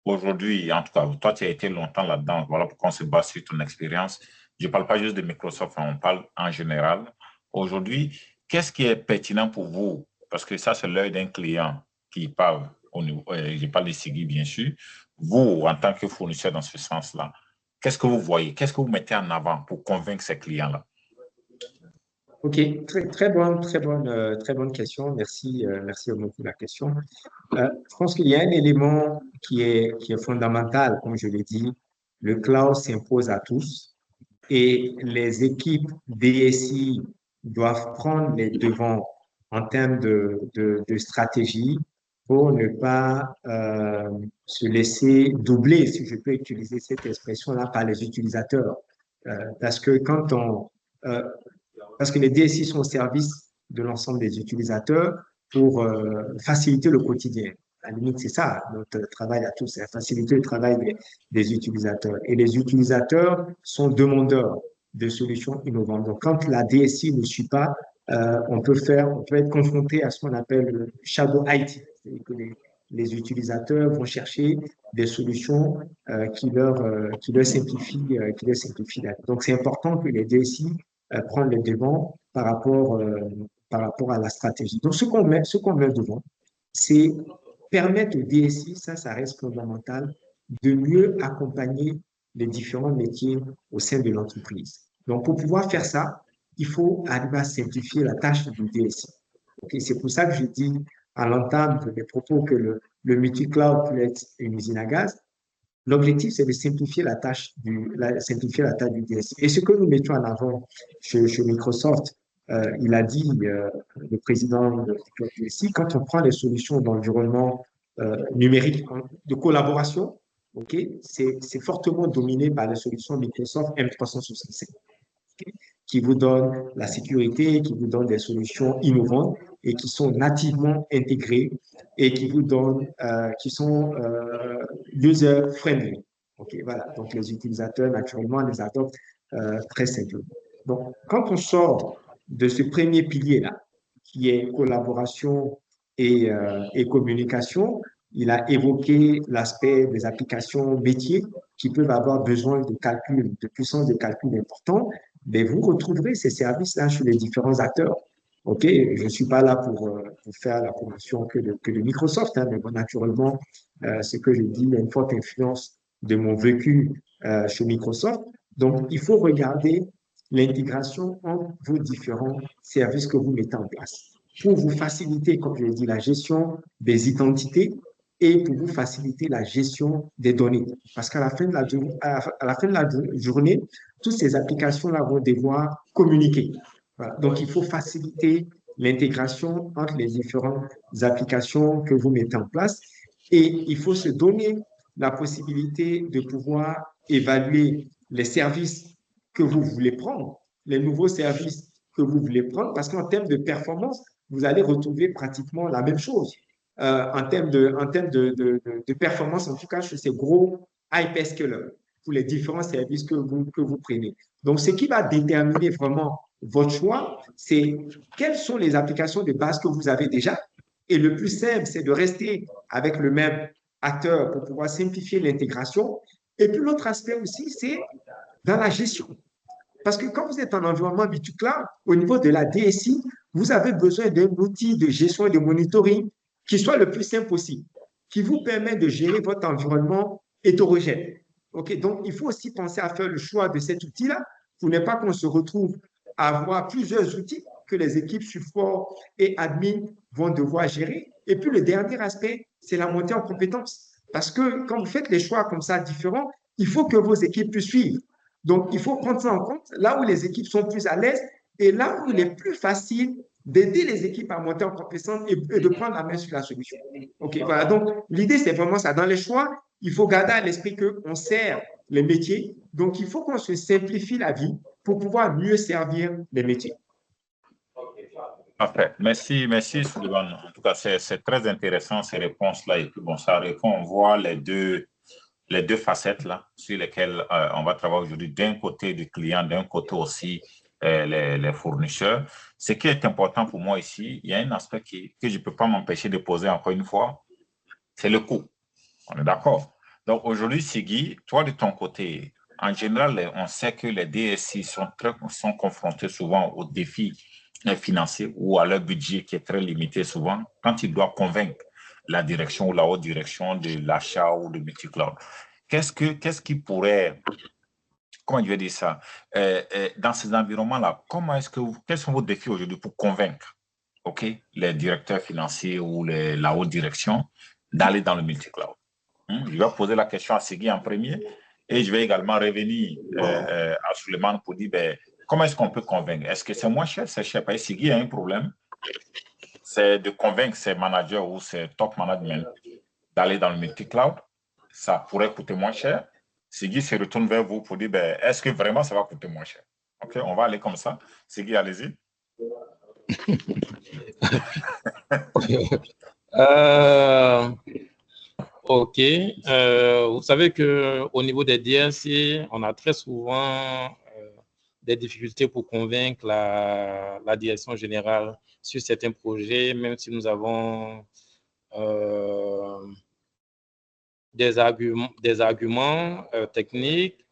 aujourd'hui, en tout cas, toi, tu as été longtemps là-dedans, voilà pourquoi on se base sur ton expérience. Je ne parle pas juste de Microsoft, on parle en général. Aujourd'hui, qu'est-ce qui est pertinent pour vous? Parce que ça, c'est l'œil d'un client qui parle au niveau, je parle de Sigui, bien sûr. Vous, en tant que fournisseur dans ce sens-là, qu'est-ce que vous voyez? Qu'est-ce que vous mettez en avant pour convaincre ces clients-là? Ok, très bonne question. Merci, merci beaucoup pour la question. Je pense qu'il y a un élément qui est fondamental, comme je l'ai dit. Le cloud s'impose à tous et les équipes DSI doivent prendre les devants en termes de stratégie pour ne pas se laisser doubler, si je peux utiliser cette expression-là, par les utilisateurs. Parce que euh, parce que les DSI sont au service de l'ensemble des utilisateurs pour faciliter le quotidien. À la limite, c'est ça, notre travail à tous, c'est faciliter le travail des utilisateurs. Et les utilisateurs sont demandeurs de solutions innovantes. Donc, quand la DSI ne suit pas, on peut être confronté à ce qu'on appelle le shadow IT. C'est-à-dire que les utilisateurs vont chercher des solutions qui leur simplifient la vie. Donc, c'est important que les DSI prendre les devants par rapport à la stratégie. Donc, ce qu'on met devant, c'est permettre au DSI, ça reste fondamental, de mieux accompagner les différents métiers au sein de l'entreprise. Donc, pour pouvoir faire ça, il faut arriver à simplifier la tâche du DSI. Okay? C'est pour ça que je dis à l'entame des propos que le multi-cloud peut être une usine à gaz. L'objectif, c'est de simplifier la tâche du DSI. Et ce que nous mettions en avant chez Microsoft, il a dit, le président du DSI, quand on prend les solutions d'environnement numérique de collaboration, okay, c'est fortement dominé par les solutions Microsoft M365. Okay, qui vous donnent la sécurité, qui vous donnent des solutions innovantes et qui sont nativement intégrées et qui vous donnent, qui sont user-friendly. Okay, voilà. Donc, les utilisateurs, naturellement, les adoptent très simplement. Donc, quand on sort de ce premier pilier-là, qui est collaboration et communication, il a évoqué l'aspect des applications métiers qui peuvent avoir besoin de calcul, de puissance de calcul important, mais vous retrouverez ces services-là chez les différents acteurs. OK, je ne suis pas là pour faire la promotion que de Microsoft, hein, mais bon, naturellement, ce que je dis, il y a une forte influence de mon vécu chez Microsoft. Donc, il faut regarder l'intégration entre vos différents services que vous mettez en place pour vous faciliter, comme je l'ai dit, la gestion des identités et pour vous faciliter la gestion des données. Parce qu'à la fin de la journée, toutes ces applications-là vont devoir communiquer. Voilà. Donc, il faut faciliter l'intégration entre les différentes applications que vous mettez en place et il faut se donner la possibilité de pouvoir évaluer les services que vous voulez prendre, les nouveaux services que vous voulez prendre, parce qu'en termes de performance, vous allez retrouver pratiquement la même chose. En termes de performance, en tout cas, chez ces gros hyperscalers, pour les différents services que vous prenez. Donc, ce qui va déterminer vraiment votre choix, c'est quelles sont les applications de base que vous avez déjà. Et le plus simple, c'est de rester avec le même acteur pour pouvoir simplifier l'intégration. Et puis, l'autre aspect aussi, c'est dans la gestion. Parce que quand vous êtes en environnement B2Cloud, au niveau de la DSI, vous avez besoin d'un outil de gestion et de monitoring qui soit le plus simple possible, qui vous permet de gérer votre environnement hétérogène. Okay? Donc, il faut aussi penser à faire le choix de cet outil-là pour ne pas qu'on se retrouve à avoir plusieurs outils que les équipes support et admin vont devoir gérer. Et puis, le dernier aspect, c'est la montée en compétences. Parce que quand vous faites les choix comme ça différents, il faut que vos équipes puissent suivre. Donc, il faut prendre ça en compte là où les équipes sont plus à l'aise et là où il est plus facile d'aider les équipes à monter en compétence et de prendre la main sur la solution. OK, voilà. Donc, l'idée, c'est vraiment ça. Dans les choix, il faut garder à l'esprit qu'on sert les métiers. Donc, il faut qu'on se simplifie la vie pour pouvoir mieux servir les métiers. Parfait. Merci, Sullivan. En tout cas, c'est très intéressant ces réponses-là. Et puis, bon, ça répond, on voit les deux facettes là, sur lesquelles on va travailler aujourd'hui, d'un côté du client, d'un côté aussi les fournisseurs. Ce qui est important pour moi ici, il y a un aspect que je ne peux pas m'empêcher de poser encore une fois, c'est le coût. On est d'accord? Donc aujourd'hui, Siggy, toi de ton côté, en général, on sait que les DSI sont confrontés souvent aux défis financiers ou à leur budget qui est très limité souvent quand ils doivent convaincre la direction ou la haute direction de l'achat ou de multi-cloud. Qu'est-ce qui pourrait, comment je vais dire ça, dans ces environnements-là, quels sont vos défis aujourd'hui pour convaincre, OK, les directeurs financiers ou la haute direction d'aller dans le multi-cloud? Je vais poser la question à Siggy en premier et je vais également revenir à Suleiman pour dire comment est-ce qu'on peut convaincre? Est-ce que c'est moins cher? C'est cher. Parce que Siggy a un problème, c'est de convaincre ses managers ou ses top management d'aller dans le multi-cloud. Ça pourrait coûter moins cher. Siggy se retourne vers vous pour dire est-ce que vraiment ça va coûter moins cher? OK, on va aller comme ça. Siggy, allez-y. OK. Vous savez qu'au niveau des DSI, on a très souvent des difficultés pour convaincre la direction générale sur certains projets, même si nous avons des arguments techniques.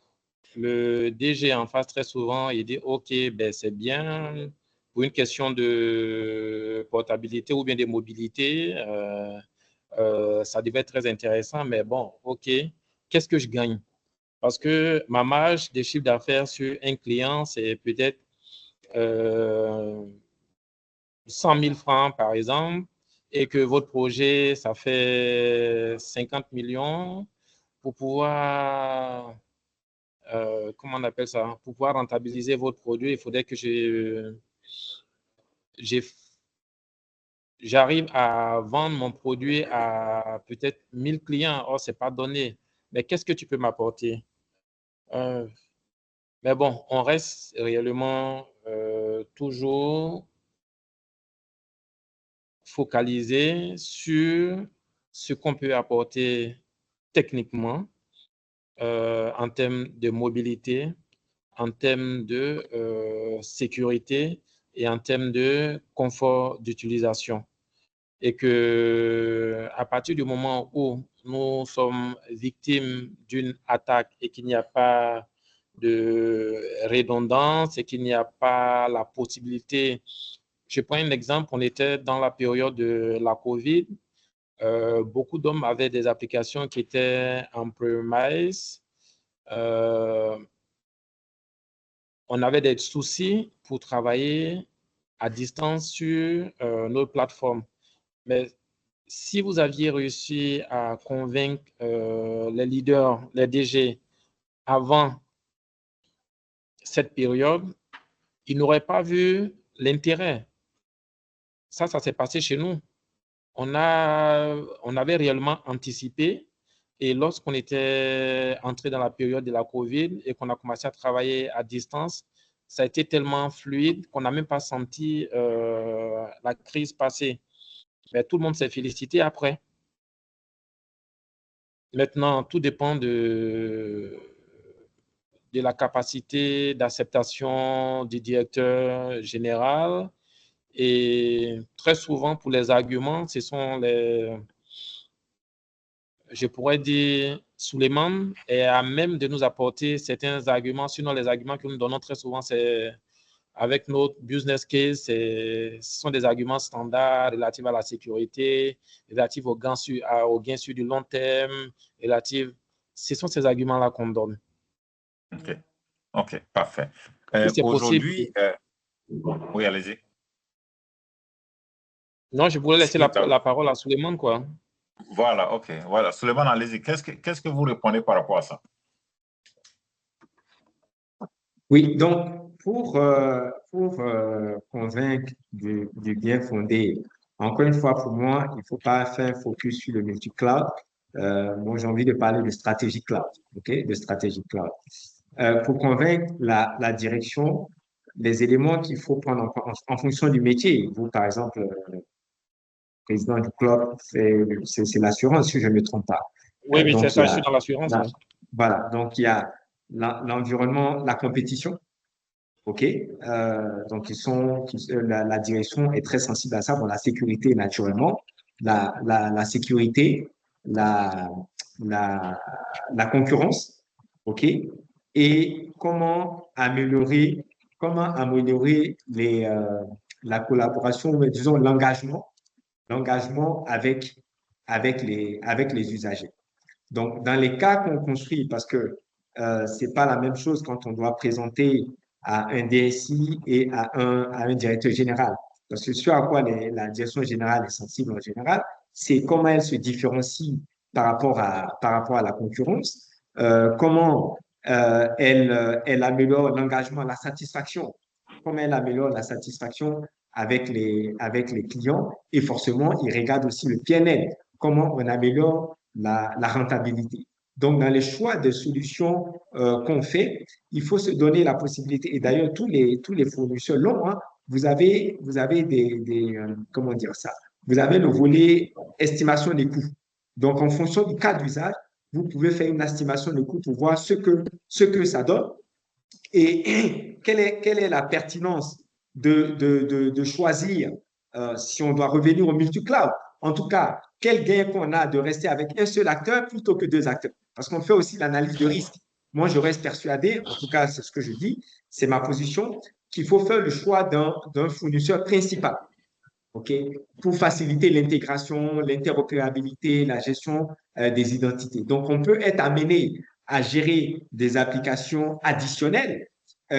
Le DG en face, très souvent, il dit « OK, ben, c'est bien pour une question de portabilité ou bien de mobilité. Ça devait être très intéressant, mais bon, OK, qu'est-ce que je gagne? Parce que ma marge de chiffre d'affaires sur un client, c'est peut-être 100 000 francs, par exemple, et que votre projet, ça fait 50 millions pour pouvoir, comment on appelle ça, pour pouvoir rentabiliser votre produit, il faudrait que j'arrive à vendre mon produit à peut-être 1000 clients. Or, ce n'est pas donné. Mais qu'est-ce que tu peux m'apporter? Mais bon, on reste réellement toujours focalisé sur ce qu'on peut apporter techniquement en termes de mobilité, en termes de sécurité et en termes de confort d'utilisation. Et que à partir du moment où nous sommes victimes d'une attaque et qu'il n'y a pas de redondance et qu'il n'y a pas la possibilité. Je prends un exemple, on était dans la période de la COVID. Beaucoup d'hommes avaient des applications qui étaient en premise. On avait des soucis pour travailler à distance sur notre plateforme. Mais si vous aviez réussi à convaincre les leaders, les DG, avant cette période, ils n'auraient pas vu l'intérêt. Ça s'est passé chez nous. On avait réellement anticipé. Et lorsqu'on était entré dans la période de la COVID et qu'on a commencé à travailler à distance, ça a été tellement fluide qu'on n'a même pas senti la crise passer. Mais tout le monde s'est félicité après. Maintenant, tout dépend de la capacité d'acceptation du directeur général. Et très souvent, pour les arguments, ce sont je pourrais dire, Suleiman est à même de nous apporter certains arguments. Sinon, les arguments que nous donnons très souvent, c'est avec notre business case, ce sont des arguments standards relatifs à la sécurité, relatifs aux gains sur du long terme, ce sont ces arguments-là qu'on donne. OK, parfait. C'est aujourd'hui, oui, allez-y. Non, je voulais laisser la parole à Suleiman, quoi. Voilà, OK. Voilà. Suleiman, allez-y. Qu'est-ce que vous répondez par rapport à ça? Oui, donc pour convaincre du bien fondé, encore une fois, pour moi, il ne faut pas faire focus sur le multi-cloud. Moi, j'ai envie de parler de stratégie cloud, OK, de stratégie cloud. Pour convaincre la direction, les éléments qu'il faut prendre en fonction du métier. Vous, par exemple, président du club, c'est l'assurance, si je ne me trompe pas. Oui, oui, c'est Donc, il y ça, je suis a, dans l'assurance. la- voilà, donc il y a l'environnement, la compétition. OK? Donc, la direction est très sensible à ça. Bon, la sécurité, naturellement, la sécurité, la, la, la concurrence, OK? Et comment améliorer la collaboration, ou disons l'engagement avec les usagers. Donc, dans les cas qu'on construit, parce que c'est pas la même chose quand on doit présenter à un DSI et à un directeur général. Parce que ce à quoi la direction générale est sensible en général, c'est comment elle se différencie par rapport à la concurrence, comment elle améliore l'engagement, la satisfaction, comment elle améliore la satisfaction avec les clients, et forcément, il regarde aussi le PNL, comment on améliore la rentabilité. Donc, dans les choix de solutions qu'on fait, il faut se donner la possibilité. Et d'ailleurs, tous les fournisseurs l'ont. Hein, vous avez comment dire ça? Vous avez le volet estimation des coûts. Donc, en fonction du cas d'usage, vous pouvez faire une estimation de coûts pour voir ce que ça donne et quelle est la pertinence de choisir, si on doit revenir au multi-cloud. En tout cas, quel gain qu'on a de rester avec un seul acteur plutôt que deux acteurs. Parce qu'on fait aussi l'analyse de risque. Moi, je reste persuadé, en tout cas, c'est ce que je dis, c'est ma position, qu'il faut faire le choix d'un fournisseur principal. OK, pour faciliter l'intégration, l'interopérabilité, la gestion des identités. Donc, on peut être amené à gérer des applications additionnelles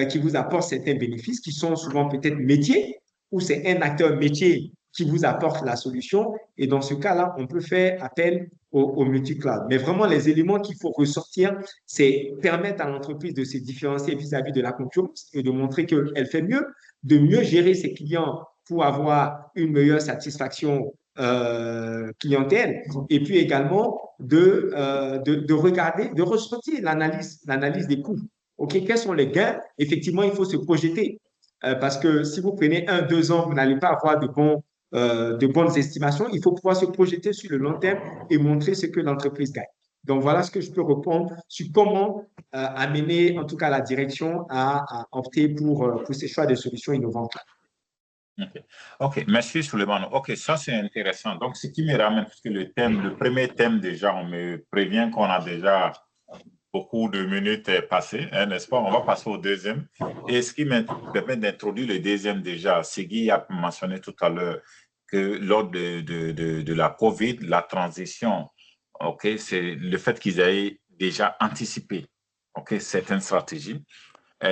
qui vous apportent certains bénéfices qui sont souvent peut-être métiers, ou c'est un acteur métier qui vous apporte la solution. Et dans ce cas-là, on peut faire appel au multi-cloud. Mais vraiment, les éléments qu'il faut ressortir, c'est permettre à l'entreprise de se différencier vis-à-vis de la concurrence et de montrer qu'elle fait mieux, de mieux gérer ses clients pour avoir une meilleure satisfaction clientèle, et puis également de regarder, de ressortir l'analyse des coûts. OK, quels sont les gains? Effectivement, il faut se projeter parce que si vous prenez 1, 2 ans, vous n'allez pas avoir de bonnes estimations. Il faut pouvoir se projeter sur le long terme et montrer ce que l'entreprise gagne. Donc, voilà ce que je peux répondre sur comment amener, en tout cas, la direction à opter pour ces choix de solutions innovantes. OK, merci Souleymane. OK, ça c'est intéressant. Donc, ce qui me ramène, parce que le premier thème déjà, on me prévient qu'on a déjà beaucoup de minutes passées, hein, n'est-ce pas? On va passer au deuxième. Et ce qui me permet d'introduire le deuxième déjà, Segui a mentionné tout à l'heure que lors de la COVID, la transition, OK, c'est le fait qu'ils aient déjà anticipé, OK, certaines stratégies.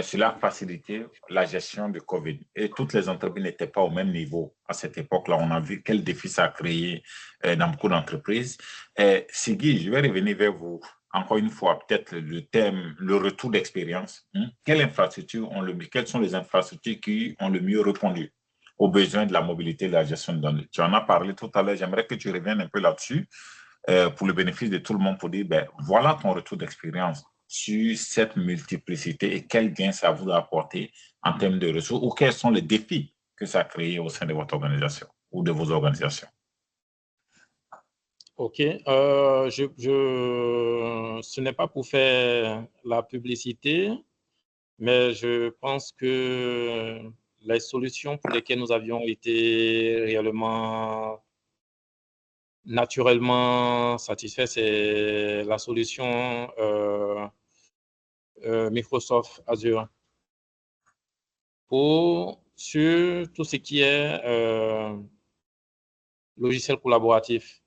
Cela a facilité la gestion de COVID. Et toutes les entreprises n'étaient pas au même niveau à cette époque-là. On a vu quel défi ça a créé dans beaucoup d'entreprises. Siggy, je vais revenir vers vous encore une fois, peut-être le thème, le retour d'expérience. Quelles sont les infrastructures qui ont le mieux répondu aux besoins de la mobilité et de la gestion de données? Tu en as parlé tout à l'heure. J'aimerais que tu reviennes un peu là-dessus pour le bénéfice de tout le monde, pour dire, voilà ton retour d'expérience sur cette multiplicité et quel gain ça vous a apporté en termes de ressources ou quels sont les défis que ça a créé au sein de votre organisation ou de vos organisations. OK. Ce n'est pas pour faire la publicité, mais je pense que les solutions pour lesquelles nous avions été réellement naturellement satisfaits, c'est la solution Microsoft Azure. Sur tout ce qui est logiciel collaboratif.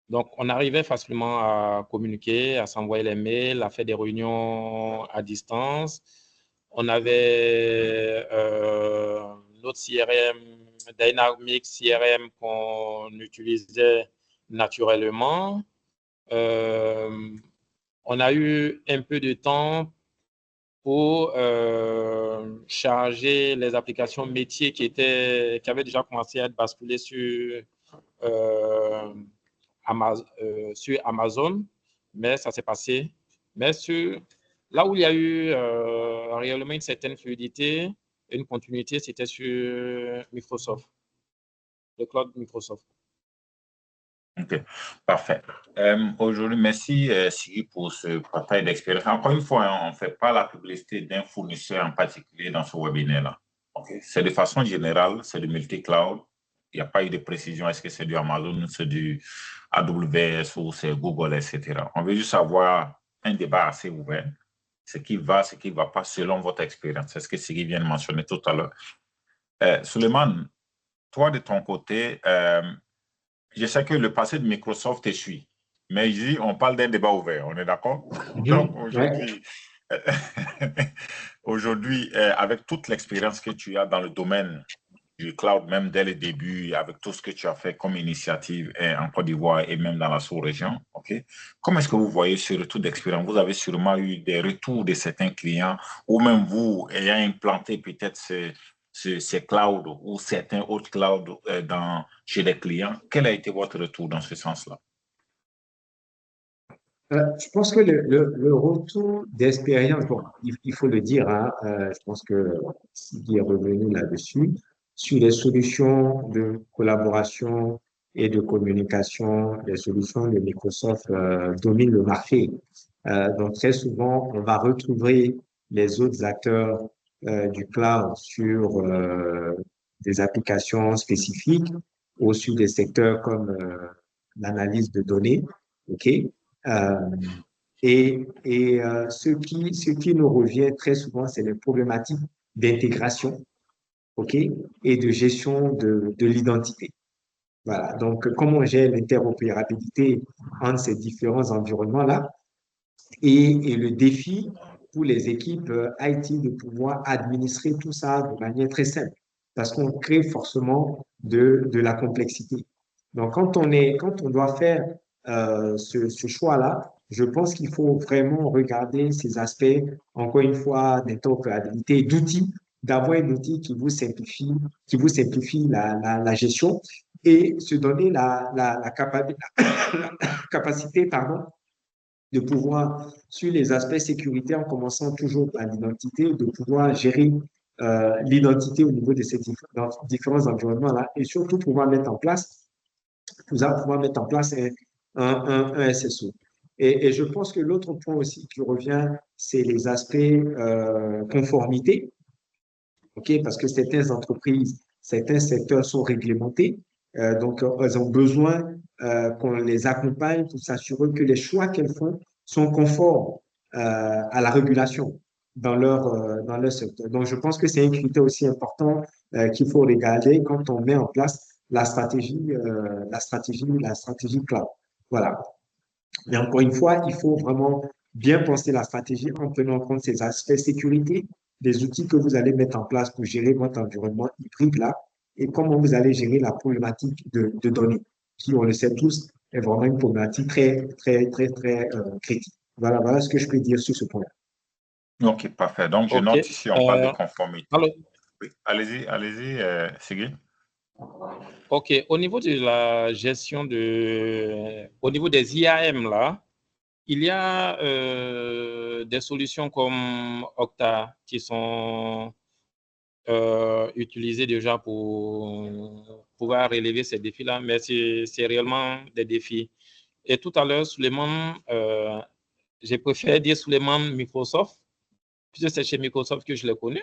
Donc, on arrivait facilement à communiquer, à s'envoyer les mails, à faire des réunions à distance. On avait notre CRM, Dynamics CRM qu'on utilisait naturellement. On a eu un peu de temps pour charger les applications métiers qui avaient déjà commencé à être basculées sur Amazon, mais ça s'est passé. Mais là où il y a eu réellement une certaine fluidité, une continuité, c'était sur Microsoft, le cloud Microsoft. OK, parfait. Aujourd'hui, merci Siggy pour ce partage d'expérience. Encore une fois, hein, on ne fait pas la publicité d'un fournisseur en particulier dans ce webinaire-là. Okay? C'est de façon générale, c'est du multi-cloud. Il n'y a pas eu de précision, est-ce que c'est du Amazon, c'est du AWS ou c'est Google, etc. On veut juste avoir un débat assez ouvert. Ce qui va, ce qui ne va pas selon votre expérience. C'est ce que Siggy vient de mentionner tout à l'heure. Suleiman, toi de ton côté, je sais que le passé de Microsoft te suit, mais ici, on parle d'un débat ouvert, on est d'accord? Donc aujourd'hui, avec toute l'expérience que tu as dans le domaine du cloud, même dès le début, avec tout ce que tu as fait comme initiative en Côte d'Ivoire et même dans la sous-région, okay? Comment est-ce que vous voyez ce retour d'expérience? Vous avez sûrement eu des retours de certains clients ou même vous ayant implanté peut-être ces clouds ou certains autres clouds chez les clients. Quel a été votre retour dans ce sens-là? Je pense que le retour d'expérience, bon, il faut le dire, hein, je pense que Sylvie est revenu là-dessus, sur les solutions de collaboration et de communication, les solutions de Microsoft dominent le marché. Donc très souvent, on va retrouver les autres acteurs du cloud sur des applications spécifiques ou sur des secteurs comme l'analyse de données. OK? Ce qui nous revient très souvent, c'est les problématiques d'intégration, OK, et de gestion de l'identité. Voilà. Donc, comment on gère l'interopérabilité entre ces différents environnements-là et le défi pour les équipes IT de pouvoir administrer tout ça de manière très simple, parce qu'on crée forcément de la complexité. Donc, quand on doit faire ce choix-là, je pense qu'il faut vraiment regarder ces aspects, encore une fois, d'interopérabilité, d'outils, d'avoir un outil qui vous simplifie la gestion et se donner la capacité, pardon, de pouvoir, sur les aspects sécuritaires, en commençant toujours par l'identité, de pouvoir gérer l'identité au niveau de ces différents environnements-là et surtout pouvoir mettre en place un SSO. Et je pense que l'autre point aussi qui revient, c'est les aspects conformité, okay? Parce que certaines entreprises, certains secteurs sont réglementés, donc elles ont besoin qu'on les accompagne pour s'assurer que les choix qu'elles font sont conformes à la régulation dans leur secteur. Donc, je pense que c'est un critère aussi important qu'il faut regarder quand on met en place la stratégie cloud. Voilà. Mais encore une fois, il faut vraiment bien penser la stratégie en tenant compte ces aspects sécurité, des outils que vous allez mettre en place pour gérer votre environnement hybride là, et comment vous allez gérer la problématique de données, qui, on le sait tous, est vraiment une problématique très, très, très, très critique. Voilà ce que je peux dire sur ce point-là. OK, parfait. Donc, je note ici, on parle de conformité. Oui, allez-y, Siggy. OK. Au niveau de la gestion au niveau des IAM, là, il y a des solutions comme Okta qui sont utilisées déjà pour pouvoir relever ces défis-là, mais c'est réellement des défis. Et tout à l'heure, Suleiman, j'ai préféré dire Suleiman Microsoft, puisque c'est chez Microsoft que je l'ai connu.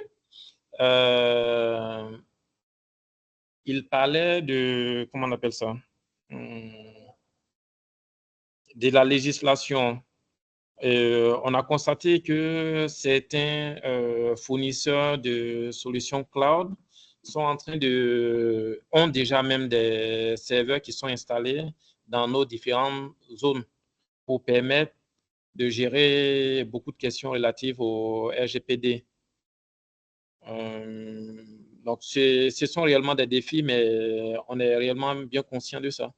Il parlait de, comment on appelle ça, de la législation. On a constaté que certains fournisseurs de solutions cloud ont déjà même des serveurs qui sont installés dans nos différentes zones pour permettre de gérer beaucoup de questions relatives au RGPD. Donc, ce sont réellement des défis, mais on est réellement bien conscient de ça.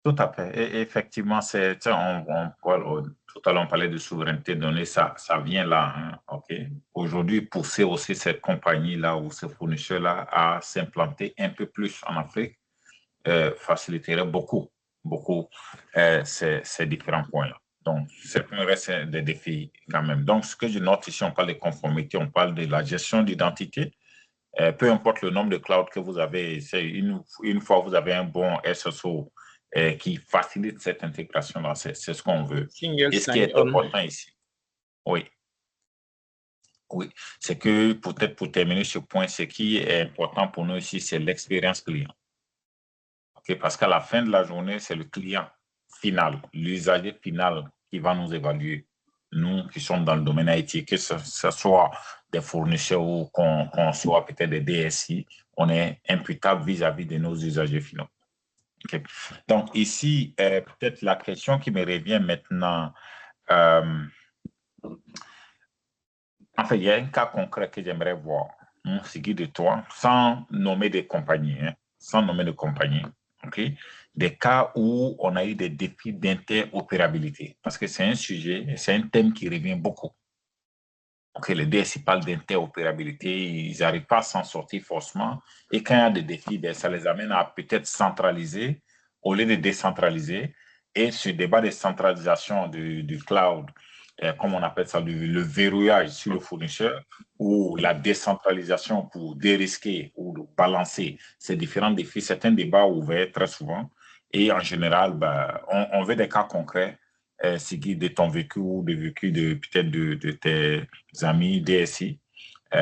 Tout à fait. Et effectivement, tout à l'heure, on parlait de souveraineté de données, ça vient là. Hein, okay? Aujourd'hui, pousser aussi cette compagnie-là ou ce fournisseur-là à s'implanter un peu plus en Afrique faciliterait beaucoup ces différents points-là. Donc, certains restent des défis quand même. Donc, ce que je note ici, on parle de conformité, on parle de la gestion d'identité. Peu importe le nombre de clouds que vous avez, une fois que vous avez un bon SSO qui facilite cette intégration-là, c'est ce qu'on veut. Single Et ce qui est important ici, oui, c'est que peut-être pour terminer ce point, ce qui est important pour nous ici, c'est l'expérience client. Parce qu'à la fin de la journée, c'est le client final, l'usager final qui va nous évaluer. Nous qui sommes dans le domaine IT, que ce soit des fournisseurs ou qu'on soit peut-être des DSI, on est imputable vis-à-vis de nos usagers finaux. Donc ici, peut-être la question qui me revient maintenant, en fait, il y a un cas concret que j'aimerais voir, Siggi, de toi, sans nommer des compagnies, sans nommer de compagnie. Des cas où on a eu des défis d'interopérabilité, parce que c'est un sujet, c'est un thème qui revient beaucoup. Les DSI parlent d'interopérabilité, ils n'arrivent pas à s'en sortir forcément, et quand il y a des défis, ça les amène à peut-être centraliser au lieu de décentraliser, et ce débat de centralisation du cloud, comme on appelle ça, le verrouillage sur le fournisseur, ou la décentralisation pour dérisquer ou balancer ces différents défis, c'est un débat ouvert très souvent. Et en général, on veut des cas concrets, Siggi, de ton vécu ou de vécu peut-être de tes amis DSI.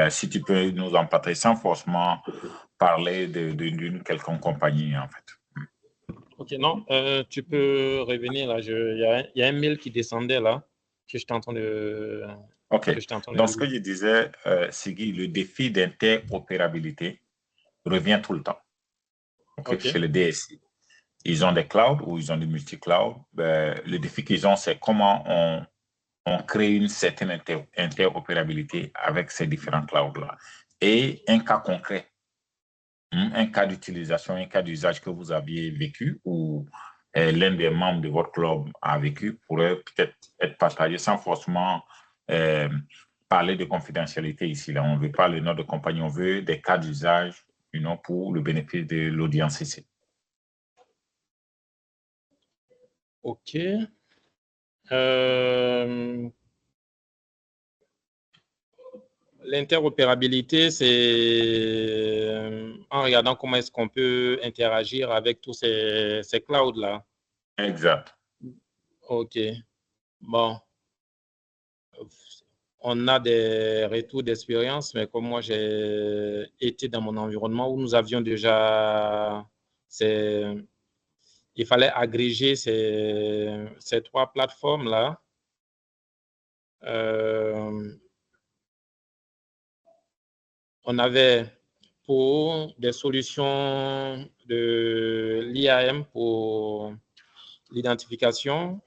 Si tu peux nous en parler sans forcément parler d'une quelconque compagnie, en fait. Ok, non, tu peux revenir là. Il y a un mail qui descendait là, que je t'entends de. OK. Donc, ce que je disais, Siggi, le défi d'interopérabilité revient tout le temps chez les DSI. Ils ont des clouds ou ils ont des multi-clouds. Le défi qu'ils ont, c'est comment on crée une certaine interopérabilité avec ces différents clouds-là. Et un cas concret, un cas d'utilisation, un cas d'usage que vous aviez vécu ou l'un des membres de votre club a vécu pourrait peut-être être partagé sans forcément parler de confidentialité ici. Là. On ne veut pas le nom de compagnie, on veut des cas d'usage pour le bénéfice de l'audience ici. OK. L'interopérabilité, c'est en regardant comment est-ce qu'on peut interagir avec tous ces clouds-là. Exact. OK. Bon. On a des retours d'expérience, mais comme moi, j'ai été dans mon environnement où nous avions déjà... Il fallait agréger ces trois plateformes-là. On avait pour des solutions de l'IAM pour l'identification,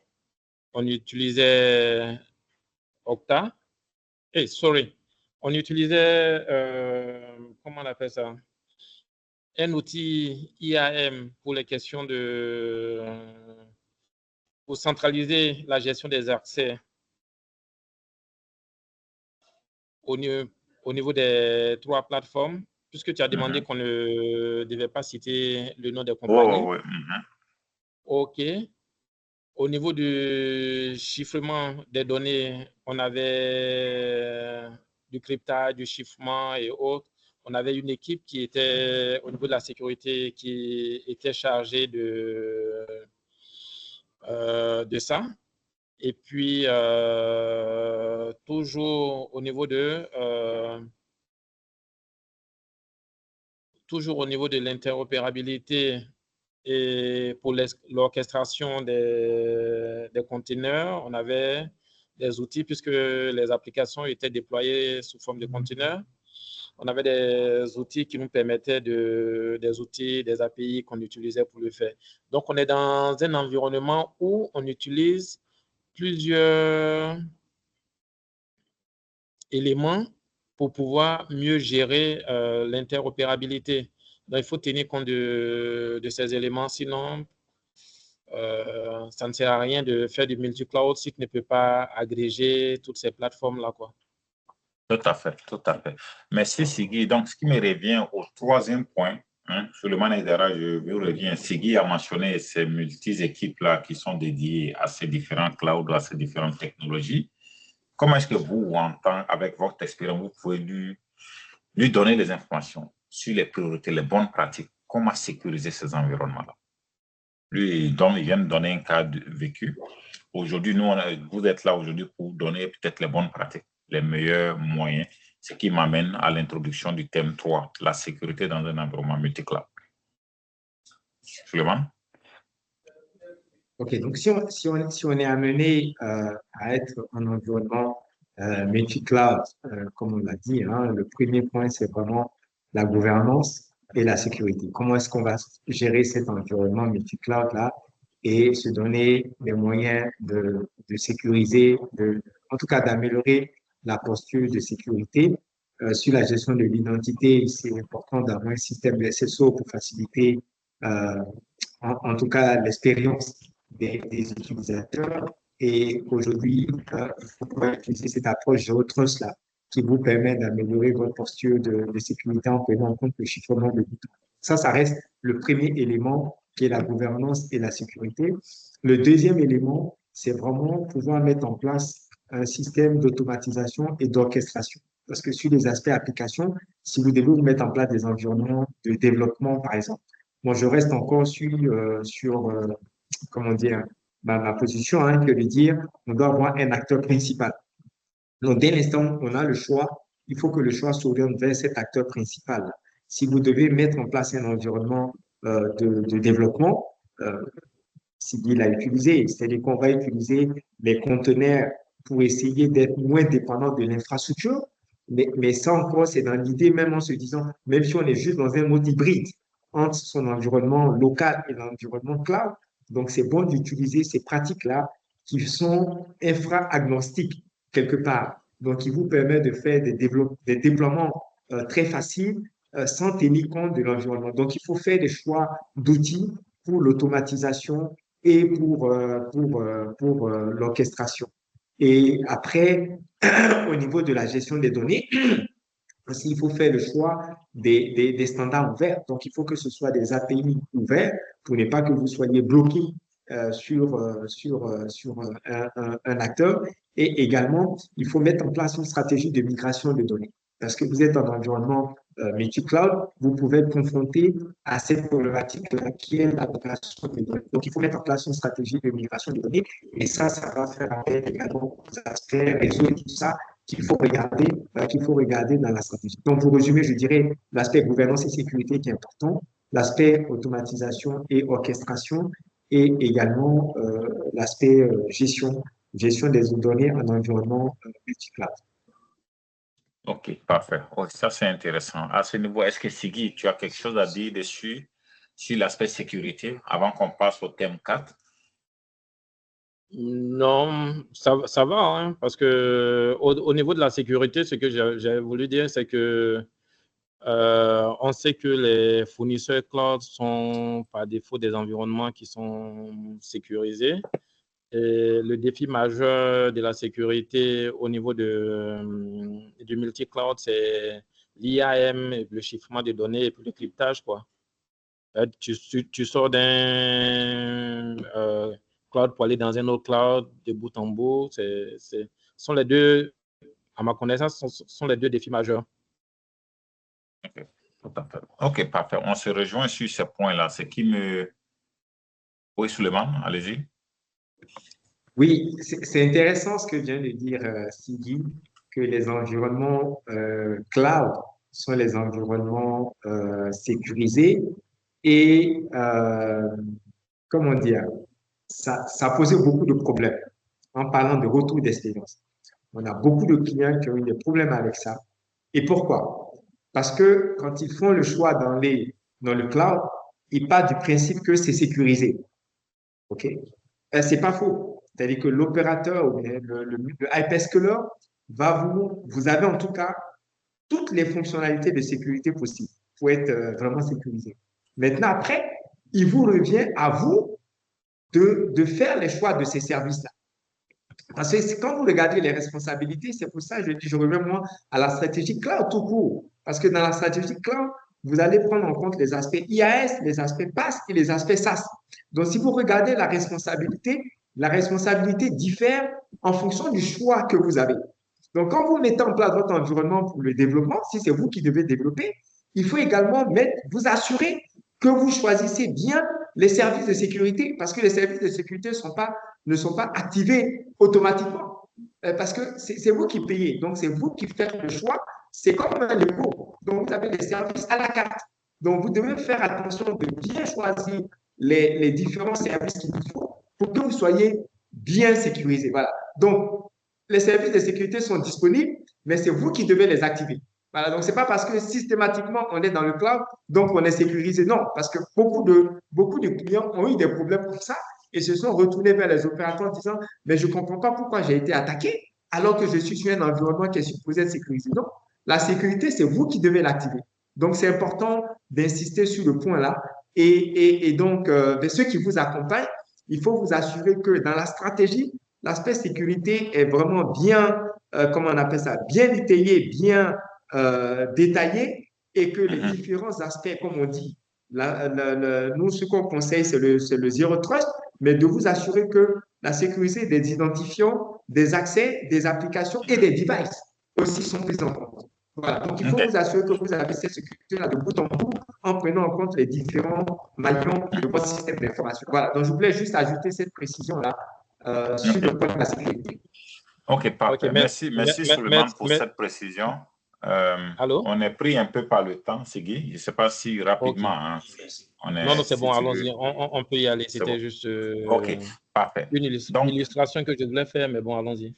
on utilisait Okta. On utilisait, comment on appelle ça? Un outil IAM pour les questions pour centraliser la gestion des accès au niveau des trois plateformes, puisque tu as demandé qu'on ne devait pas citer le nom des compagnies. Oui. OK. Au niveau du chiffrement des données, on avait du cryptage, du chiffrement et autres. On avait une équipe qui était au niveau de la sécurité qui était chargée de ça. Et puis, toujours au niveau de l'interopérabilité et pour l'orchestration des conteneurs, on avait des outils puisque les applications étaient déployées sous forme de conteneurs. On avait des outils qui nous permettaient des API qu'on utilisait pour le faire. Donc, on est dans un environnement où on utilise plusieurs éléments pour pouvoir mieux gérer l'interopérabilité. Donc, il faut tenir compte de ces éléments, sinon, ça ne sert à rien de faire du multi-cloud si tu ne peux pas agréger toutes ces plateformes-là, quoi. Tout à fait, tout à fait. Merci, Siggi. Donc, ce qui me revient au troisième point, Hein, sur le Manedara, je reviens. Siggy a mentionné ces multi-équipes-là qui sont dédiées à ces différents clouds, à ces différentes technologies. Comment est-ce que vous, avec votre expérience, vous pouvez lui donner des informations sur les priorités, les bonnes pratiques, comment sécuriser ces environnements-là? Lui, il vient de donner un cas vécu. Aujourd'hui, vous êtes là aujourd'hui pour donner peut-être les bonnes pratiques, les meilleurs moyens, ce qui m'amène à l'introduction du thème 3, la sécurité dans un environnement multi-cloud. Suleiman? OK, donc si on est amené à être en environnement multi-cloud, comme on l'a dit, hein, le premier point, c'est vraiment la gouvernance et la sécurité. Comment est-ce qu'on va gérer cet environnement multi-cloud-là et se donner les moyens de sécuriser, en tout cas d'améliorer la posture de sécurité. Sur la gestion de l'identité, c'est important d'avoir un système de SSO pour faciliter en tout cas l'expérience des utilisateurs. Et aujourd'hui, il faut pouvoir utiliser cette approche Zero Trust là, qui vous permet d'améliorer votre posture de sécurité en prenant en compte le chiffrement de boutons. Ça reste le premier élément qui est la gouvernance et la sécurité. Le deuxième élément, c'est vraiment pouvoir mettre en place un système d'automatisation et d'orchestration. Parce que sur les aspects applications, si vous devez vous mettre en place des environnements de développement, par exemple, moi, je reste encore sur comment dire, ma position, hein, que de dire on doit avoir un acteur principal. Donc, dès l'instant où on a le choix, il faut que le choix s'oriente vers cet acteur principal. Si vous devez mettre en place un environnement de développement, Sigil l'a utilisé, c'est-à-dire qu'on va utiliser les conteneurs pour essayer d'être moins dépendant de l'infrastructure, mais ça encore, c'est dans l'idée, même en se disant, même si on est juste dans un mode hybride entre son environnement local et l'environnement cloud, donc c'est bon d'utiliser ces pratiques-là qui sont infra-agnostiques quelque part. Donc, qui vous permet de faire des déploiements très faciles sans tenir compte de l'environnement. Donc, il faut faire des choix d'outils pour l'automatisation et pour l'orchestration. Et après, au niveau de la gestion des données, aussi, il faut faire le choix des standards ouverts. Donc, il faut que ce soit des API ouverts pour ne pas que vous soyez bloqué sur un acteur. Et également, il faut mettre en place une stratégie de migration de données. Parce que vous êtes dans un environnement multi-cloud, vous pouvez être confronté à cette problématique qui est la migration de données. Donc, il faut mettre en place une stratégie de migration de données. Et ça va faire appel également aux aspects réseau et tout ça qu'il faut regarder dans la stratégie. Donc, pour résumer, je dirais l'aspect gouvernance et sécurité qui est important, l'aspect automatisation et orchestration, et également l'aspect gestion des données en environnement multi-cloud. OK, parfait. Oui, ça, c'est intéressant. À ce niveau, est-ce que Siggy, tu as quelque chose à dire dessus, sur l'aspect sécurité, avant qu'on passe au thème 4? Non, ça va, hein, parce que au niveau de la sécurité, ce que j'ai voulu dire, c'est que on sait que les fournisseurs cloud sont par défaut des environnements qui sont sécurisés. Et le défi majeur de la sécurité au niveau du multi-cloud, c'est l'IAM, le chiffrement des données et puis le cryptage, quoi. Tu sors d'un cloud pour aller dans un autre cloud de bout en bout. Sont les deux, à ma connaissance, sont les deux défis majeurs. OK, tout à fait. OK, parfait. On se rejoint sur ce point-là. Ce qui me... Oui, Suleiman, allez-y. Oui, c'est intéressant ce que vient de dire Siggy, que les environnements cloud sont les environnements sécurisés et, comment dire, ça posait beaucoup de problèmes en parlant de retour d'expérience. On a beaucoup de clients qui ont eu des problèmes avec ça. Et pourquoi? Parce que quand ils font le choix dans le cloud, ils partent du principe que c'est sécurisé. OK? C'est pas faux. C'est-à-dire que l'opérateur ou le hyperscaler vous avez en tout cas toutes les fonctionnalités de sécurité possibles pour être vraiment sécurisé. Maintenant, après, il vous revient à vous de faire les choix de ces services-là. Parce que quand vous regardez les responsabilités, c'est pour ça que je reviens moi à la stratégie cloud tout court. Parce que dans la stratégie cloud, vous allez prendre en compte les aspects IAS, les aspects PAS et les aspects SAS. Donc, si vous regardez la responsabilité diffère en fonction du choix que vous avez. Donc, quand vous mettez en place votre environnement pour le développement, si c'est vous qui devez développer, il faut également vous assurer que vous choisissez bien les services de sécurité, parce que les services de sécurité ne sont pas activés automatiquement, parce que c'est vous qui payez. Donc, c'est vous qui faites le choix. C'est comme un Lego. Donc, vous avez des services à la carte. Donc, vous devez faire attention de bien choisir les différents services qu'il vous faut pour que vous soyez bien sécurisé. Voilà. Donc, les services de sécurité sont disponibles, mais c'est vous qui devez les activer. Voilà. Donc, ce n'est pas parce que systématiquement on est dans le cloud, donc on est sécurisé. Non, parce que beaucoup de clients ont eu des problèmes comme ça et se sont retournés vers les opérateurs en disant, mais je ne comprends pas pourquoi j'ai été attaqué alors que je suis sur un environnement qui est supposé être sécurisé. Donc, la sécurité, c'est vous qui devez l'activer. Donc, c'est important d'insister sur le point là. Et donc, de ceux qui vous accompagnent, il faut vous assurer que dans la stratégie, l'aspect sécurité est vraiment bien, comment on appelle ça, bien détaillé, bien détaillé, et que les différents aspects, comme on dit, nous, ce qu'on conseille, c'est le zero trust, mais de vous assurer que la sécurité des identifiants, des accès, des applications et des devices aussi sont prises en compte. Voilà. Donc, il faut vous assurer que vous avez cette sécurité-là de bout en bout en prenant en compte les différents maillons de votre système d'information. Voilà. Donc, je voulais juste ajouter cette précision-là sur le point de la sécurité. OK, parfait. Merci Suleiman pour cette précision. On est pris un peu par le temps, Sigui. Je ne sais pas si rapidement. Hein, non, c'est bon, allons-y. On peut y aller. C'était bon. Juste parfait. Une illustration que je voulais faire, mais bon, allons-y.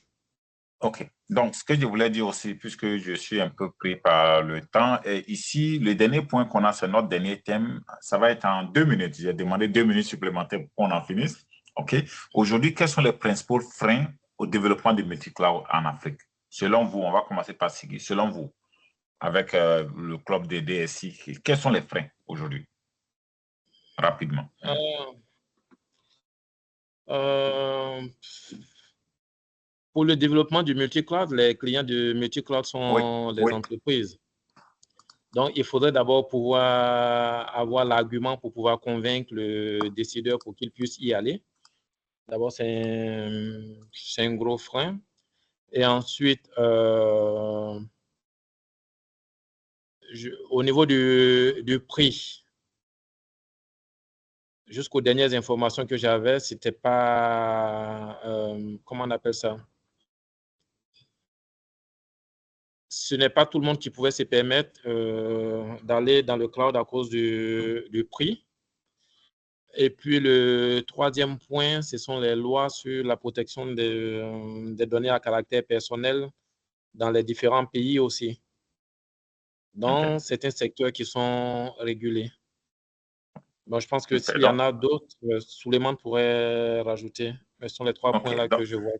OK. Donc, ce que je voulais dire aussi, puisque je suis un peu pris par le temps, et ici, le dernier point qu'on a, c'est notre dernier thème. Ça va être en 2 minutes. J'ai demandé 2 minutes supplémentaires pour qu'on en finisse. OK. Aujourd'hui, quels sont les principaux freins au développement du multi-cloud en Afrique? Selon vous, on va commencer par Sigui. Selon vous, avec le club des DSI, quels sont les freins aujourd'hui? Rapidement. Pour le développement du multi-cloud, les clients du multi-cloud sont les entreprises. Donc, il faudrait d'abord pouvoir avoir l'argument pour pouvoir convaincre le décideur pour qu'il puisse y aller. D'abord, c'est un gros frein. Et ensuite, au niveau du prix, jusqu'aux dernières informations que j'avais, c'était pas, comment on appelle ça? Ce n'est pas tout le monde qui pouvait se permettre d'aller dans le cloud à cause du prix. Et puis, le troisième point, ce sont les lois sur la protection des données à caractère personnel dans les différents pays aussi, dans certains secteurs qui sont régulés. Donc, je pense que s'il y en a d'autres, Suleiman pourrait rajouter. Mais ce sont les 3 points là que je vois.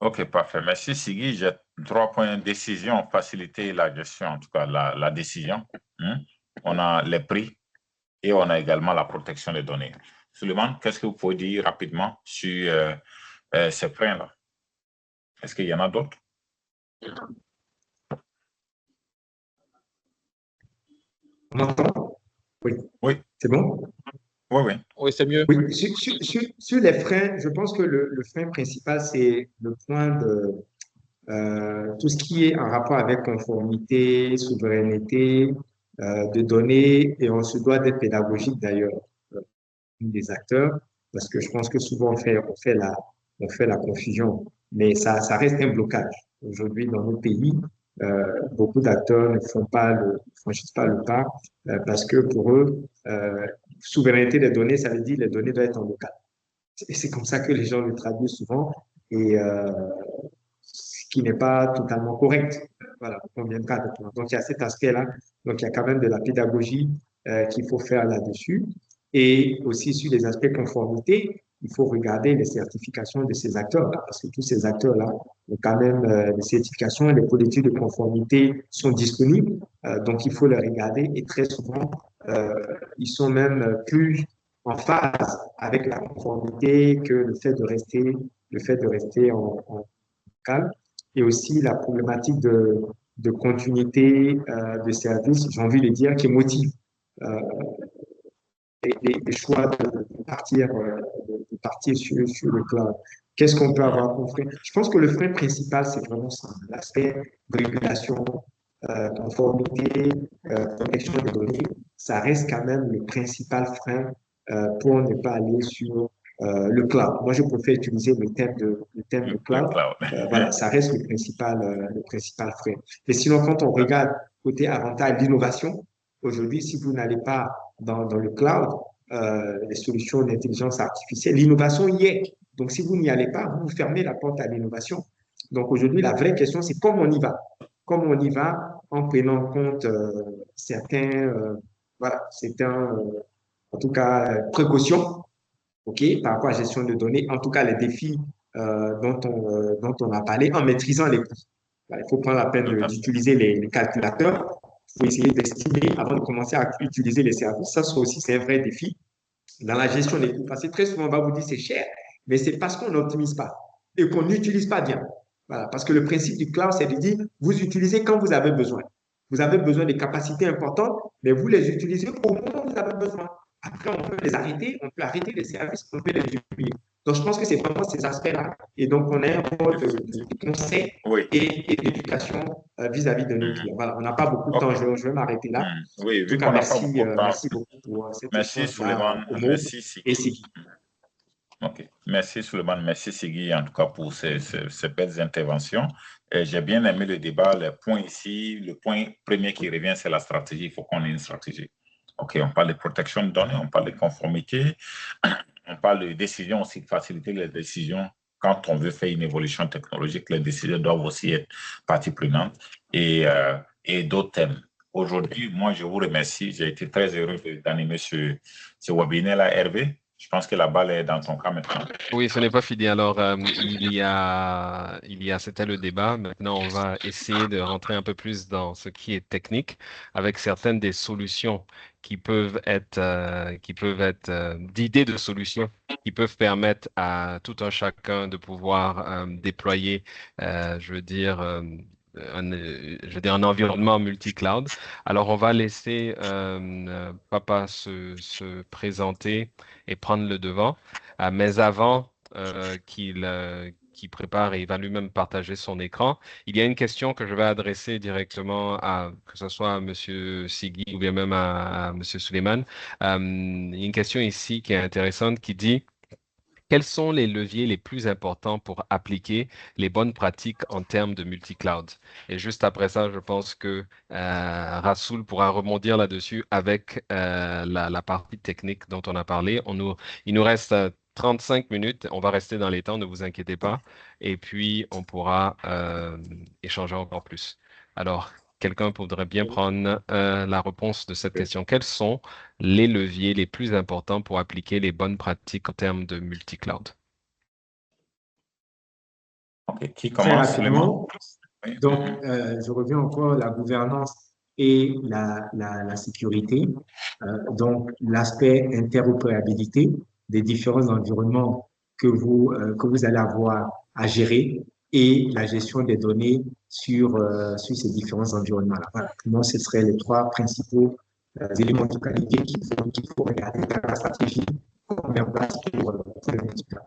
OK, parfait. Merci, Sigui. J'ai 3 points. Décision, faciliter la gestion, en tout cas la décision. On a les prix et on a également la protection des données. Suleiman, qu'est-ce que vous pouvez dire rapidement sur ces freins-là? Est-ce qu'il y en a d'autres? On m'entend? Oui. Oui. C'est bon? Oui, c'est mieux. Oui. Sur les freins, je pense que le frein principal, c'est le point de tout ce qui est en rapport avec conformité, souveraineté de données, et on se doit d'être pédagogique d'ailleurs des acteurs, parce que je pense que souvent on fait la confusion, mais ça reste un blocage. Aujourd'hui, dans nos pays, beaucoup d'acteurs ne franchissent pas le pas parce que pour eux, souveraineté des données, ça veut dire les données doivent être en local. Et c'est comme ça que les gens le traduisent souvent, et ce qui n'est pas totalement correct. Voilà, on viendra de toi. Donc, il y a cet aspect-là. Donc, il y a quand même de la pédagogie qu'il faut faire là-dessus. Et aussi sur les aspects conformité, il faut regarder les certifications de ces acteurs-là, parce que tous ces acteurs-là ont quand même des certifications et les politiques de conformité sont disponibles. Donc, il faut les regarder et très souvent, ils sont même plus en phase avec la conformité que le fait de rester en local. Et aussi la problématique de continuité de service, j'ai envie de dire, qui motive les choix de partir sur le cloud. Qu'est-ce qu'on peut avoir comme frein? Je pense que le frein principal, c'est vraiment ça, l'aspect régulation, conformité, protection des données. Ça reste quand même le principal frein pour ne pas aller sur le cloud. Moi, je préfère utiliser le thème de cloud. Voilà, ça reste le principal frein. Mais sinon, quand on regarde côté avantage d'innovation, aujourd'hui, si vous n'allez pas dans le cloud, les solutions d'intelligence artificielle, l'innovation y est. Donc, si vous n'y allez pas, vous fermez la porte à l'innovation. Donc, aujourd'hui, la vraie question, c'est comment on y va. Comment on y va en prenant en compte voilà, en tout cas, précautions, OK, par rapport à la gestion de données, en tout cas, les défis dont on a parlé, en maîtrisant les coûts. Voilà, il faut prendre la peine d'utiliser les calculateurs. Il faut essayer d'estimer avant de commencer à utiliser les services. Ça aussi, c'est un vrai défi dans la gestion des coûts. Parce que très souvent, on va vous dire c'est cher, mais c'est parce qu'on n'optimise pas et qu'on n'utilise pas bien. Voilà, parce que le principe du cloud, c'est de dire vous utilisez quand vous avez besoin. Vous avez besoin de capacités importantes, mais vous les utilisez au moment où vous avez besoin. Après, on peut les arrêter, on peut arrêter les services, on peut les supprimer. Donc, je pense que c'est vraiment ces aspects-là. Et donc, on a un rôle de conseil et d'éducation vis-à-vis de nos clients. Voilà, on n'a pas beaucoup de temps, je vais m'arrêter là. Oui, en tout cas, merci beaucoup pour cette merci Souleymane, merci Siggi. Ok, merci Souleymane, merci Siggi en tout cas pour ces belles interventions. J'ai bien aimé le débat. Le point ici, le point premier qui revient, c'est la stratégie. Il faut qu'on ait une stratégie. Ok, on parle de protection de données, on parle de conformité, on parle de décision aussi, de faciliter les décisions. Quand on veut faire une évolution technologique, les décisions doivent aussi être partie prenante et d'autres thèmes. Aujourd'hui, moi, je vous remercie. J'ai été très heureux d'animer ce webinaire-là, Hervé. Je pense que la balle est dans ton camp maintenant. Oui, ce n'est pas fini. Alors, c'était le débat. Maintenant, on va essayer de rentrer un peu plus dans ce qui est technique avec certaines des solutions qui peuvent être d'idées de solutions qui peuvent permettre à tout un chacun de pouvoir déployer, un environnement multi-cloud. Alors, on va laisser Papa se présenter et prendre le devant. Mais avant qu'il prépare et il va lui-même partager son écran, il y a une question que je vais adresser directement que ce soit à M. Siggi ou bien même à M. Suleiman. Il y a une question ici qui est intéressante qui dit: quels sont les leviers les plus importants pour appliquer les bonnes pratiques en termes de multi-cloud? Et juste après ça, je pense que Rassoul pourra rebondir là-dessus avec la partie technique dont on a parlé. Il nous reste 35 minutes. On va rester dans les temps, ne vous inquiétez pas. Et puis, on pourra échanger encore plus. Alors, quelqu'un voudrait bien prendre la réponse de cette question. Quels sont les leviers les plus importants pour appliquer les bonnes pratiques en termes de multi-cloud? Okay. Qui Très commence, rapidement. Donc, je reviens encore la gouvernance et la sécurité. Donc, l'aspect interopérabilité des différents environnements que vous allez avoir à gérer et la gestion des données sur ces différents environnements-là. Voilà. Pour moi, ce seraient les trois principaux éléments de qualité qu'il faut regarder dans la stratégie qu'on met en place pour le multi-cloud.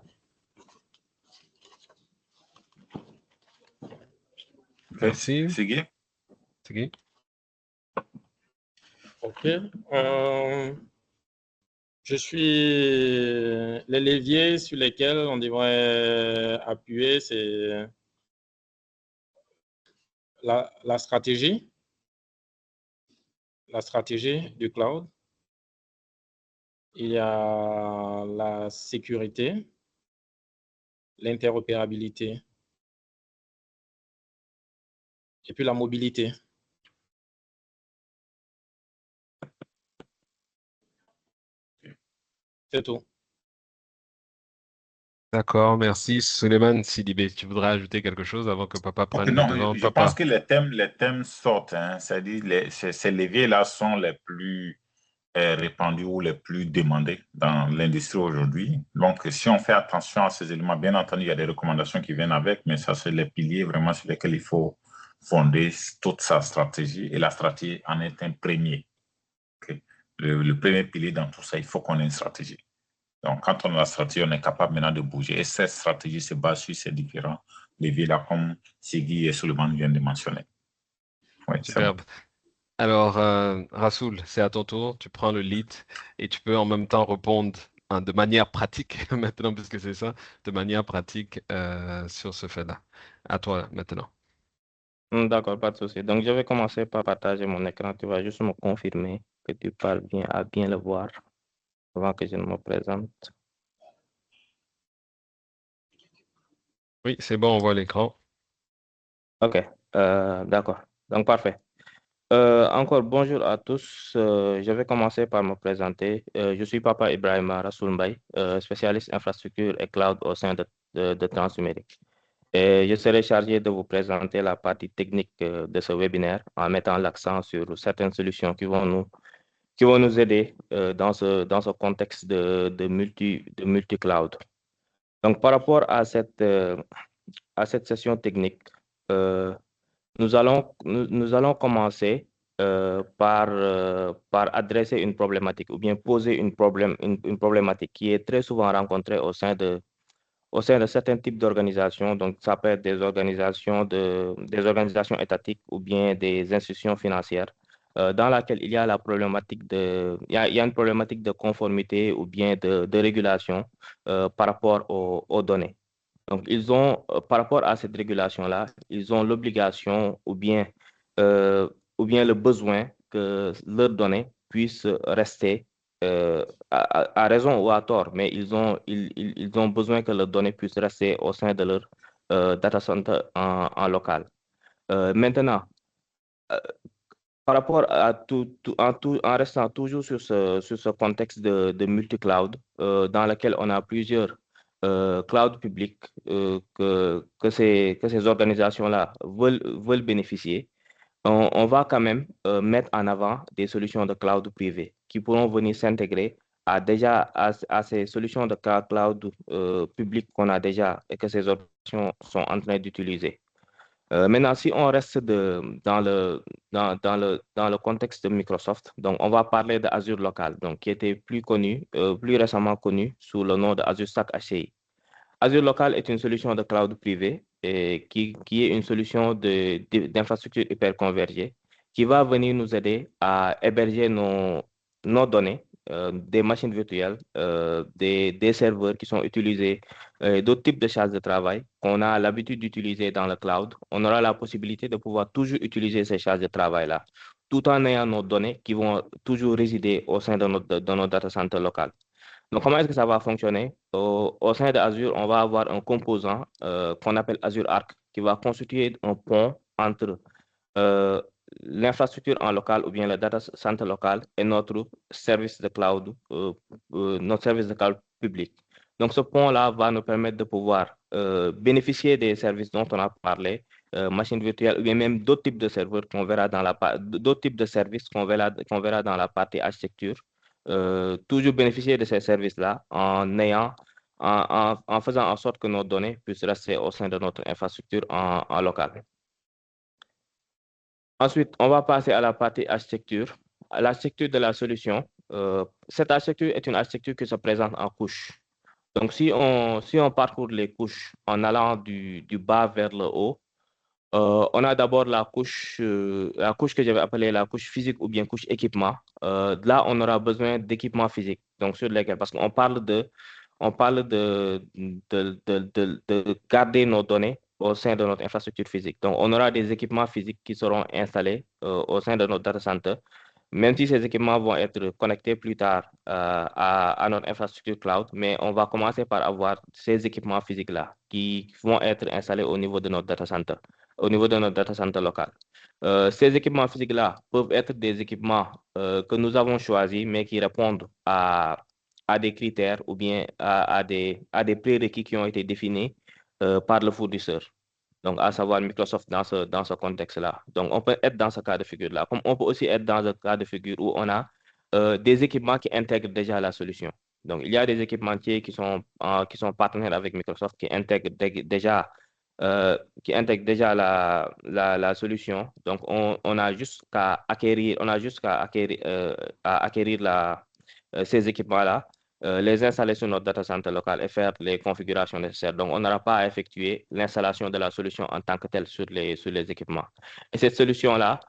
Merci. Siggi. OK. Les leviers sur lesquels on devrait appuyer, c'est la stratégie du cloud. Il y a la sécurité, l'interopérabilité et puis la mobilité. C'est tout. D'accord, merci. Souleymane Sidibé, tu voudrais ajouter quelque chose avant que Papa prenne le devant? Je pense que les thèmes sortent, hein, c'est-à-dire ces leviers-là sont les plus répandus ou les plus demandés dans l'industrie aujourd'hui. Donc, si on fait attention à ces éléments, bien entendu, il y a des recommandations qui viennent avec, mais ça, c'est les piliers vraiment sur lesquels il faut fonder toute sa stratégie et la stratégie en est un premier. Okay? Le premier pilier dans tout ça, il faut qu'on ait une stratégie. Donc, quand on a la stratégie, on est capable maintenant de bouger. Et cette stratégie se base sur ces différents leviers-là, comme Siggy et Suleiman viennent de mentionner. Oui, Superbe. Alors, Rassoul, c'est à ton tour. Tu prends le lead et tu peux en même temps répondre de manière pratique, maintenant, puisque c'est ça, de manière pratique sur ce fait-là. À toi maintenant. D'accord, pas de souci. Donc, je vais commencer par partager mon écran. Tu vas juste me confirmer que tu parviens à bien le voir avant que je ne me présente. Oui, c'est bon, on voit l'écran. OK, d'accord. Donc, parfait. Encore bonjour à tous. Je vais commencer par me présenter. Je suis Papa Ibrahima Rassoul Mbaye, spécialiste infrastructure et cloud au sein de Transnumérique. Et je serai chargé de vous présenter la partie technique de ce webinaire en mettant l'accent sur certaines solutions qui vont nous aider dans ce contexte de multi-cloud. Donc, par rapport à cette session technique, nous allons commencer par adresser une problématique ou bien poser une problématique qui est très souvent rencontrée au sein de certains types d'organisations. Donc, ça peut être des organisations étatiques ou bien des institutions financières dans laquelle il y a la problématique il y a une problématique de conformité ou bien de régulation par rapport aux données. Donc, par rapport à cette régulation-là, ils ont l'obligation ou bien le besoin que leurs données puissent rester à raison ou à tort, mais ils ont besoin que leurs données puissent rester au sein de leur data center en local. Maintenant, par rapport à en restant toujours sur ce contexte de multi-cloud, dans lequel on a plusieurs clouds publics que ces organisations-là veulent bénéficier, on va quand même mettre en avant des solutions de cloud privé qui pourront venir s'intégrer à ces solutions de cloud public qu'on a déjà et que ces organisations sont en train d'utiliser. Maintenant, si on reste dans le contexte de Microsoft, donc on va parler de Azure Local, donc qui était plus récemment connu sous le nom de Azure Stack HCI. Azure Local est une solution de cloud privé et qui est une solution d'infrastructure hyper convergée qui va venir nous aider à héberger nos données, des machines virtuelles, des serveurs qui sont utilisés, d'autres types de charges de travail qu'on a l'habitude d'utiliser dans le cloud. On aura la possibilité de pouvoir toujours utiliser ces charges de travail-là, tout en ayant nos données qui vont toujours résider au sein de nos data centers locaux. Donc, comment est-ce que ça va fonctionner? Au sein de Azure, on va avoir un composant qu'on appelle Azure Arc qui va constituer un pont entre l'infrastructure en local ou bien le data center local et notre service de cloud, public. Donc, ce pont-là va nous permettre de pouvoir bénéficier des services dont on a parlé, machines virtuelles ou bien même d'autres types de serveurs qu'on verra d'autres types de services qu'on verra dans la partie architecture. Toujours bénéficier de ces services-là en faisant en sorte que nos données puissent rester au sein de notre infrastructure en local. Ensuite, on va passer à la partie architecture. L'architecture de la solution. Cette architecture est une architecture qui se présente en couches. Donc, si on parcourt les couches en allant du bas vers le haut, on a d'abord la couche que j'avais appelée la couche physique ou bien couche équipement. Là, on aura besoin d'équipements physiques, donc sur lesquels, parce qu'on parle de garder nos données au sein de notre infrastructure physique. Donc, on aura des équipements physiques qui seront installés au sein de notre data center, même si ces équipements vont être connectés plus tard à notre infrastructure cloud, mais on va commencer par avoir ces équipements physiques-là qui vont être installés au niveau de notre data center local. Ces équipements physiques-là peuvent être des équipements que nous avons choisis, mais qui répondent à des critères ou bien à des prérequis qui ont été définis par le fournisseur. Donc, à savoir Microsoft dans ce contexte-là. Donc, on peut être dans ce cas de figure-là, comme on peut aussi être dans un cas de figure où on a des équipements qui intègrent déjà la solution. Donc, il y a des équipementiers qui sont partenaires avec Microsoft qui intègrent déjà qui intègre déjà la solution. Donc, on a juste qu'à acquérir, à acquérir ces équipements-là, les installer sur notre data center local et faire les configurations nécessaires. Donc, on n'aura pas à effectuer l'installation de la solution en tant que telle sur les équipements. Et cette solution-là,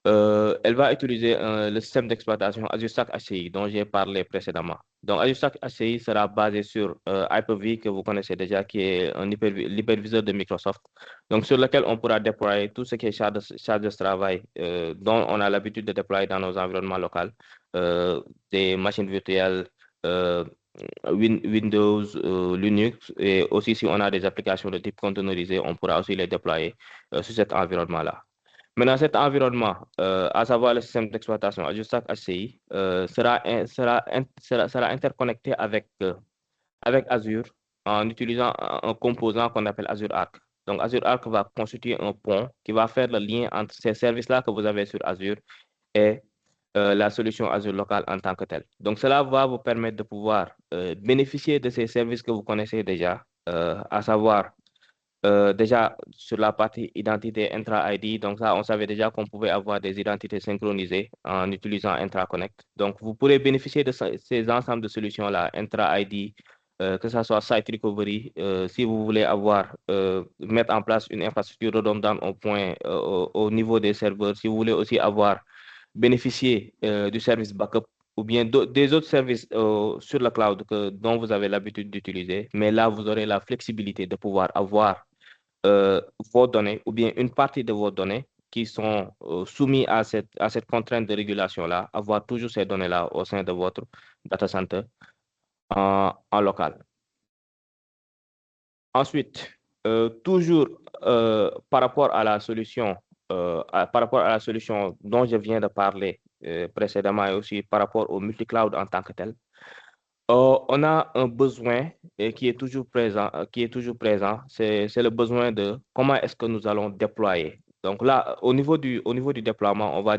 elle va utiliser le système d'exploitation Azure Stack HCI dont j'ai parlé précédemment. Donc, Azure Stack HCI sera basé sur Hyper-V que vous connaissez déjà, qui est l'hyperviseur de Microsoft, donc sur lequel on pourra déployer tout ce qui est charge de travail dont on a l'habitude de déployer dans nos environnements locaux, des machines virtuelles, Windows, Linux, et aussi si on a des applications de type containerisé, on pourra aussi les déployer sur cet environnement-là. Maintenant, cet environnement, à savoir le système d'exploitation Azure Stack HCI, sera interconnecté avec Azure en utilisant un composant qu'on appelle Azure Arc. Donc, Azure Arc va constituer un pont qui va faire le lien entre ces services-là que vous avez sur Azure et la solution Azure locale en tant que telle. Donc, cela va vous permettre de pouvoir bénéficier de ces services que vous connaissez déjà, à savoir déjà sur la partie identité intra-ID. Donc, ça, on savait déjà qu'on pouvait avoir des identités synchronisées en utilisant IntraConnect. Donc, vous pourrez bénéficier de ces ensembles de solutions-là, intra-ID, que ce soit Site Recovery, si vous voulez mettre en place une infrastructure redondante au niveau des serveurs, si vous voulez aussi bénéficier du service backup ou bien des autres services sur le cloud dont vous avez l'habitude d'utiliser. Mais là, vous aurez la flexibilité de pouvoir avoir vos données ou bien une partie de vos données qui sont soumises à cette contrainte de régulation-là, avoir toujours ces données-là au sein de votre data center en local. Ensuite, toujours par rapport à la solution dont je viens de parler précédemment et aussi par rapport au multi-cloud en tant que tel, on a un besoin qui est toujours présent, c'est le besoin de comment est-ce que nous allons déployer. Donc là, au niveau du déploiement, on va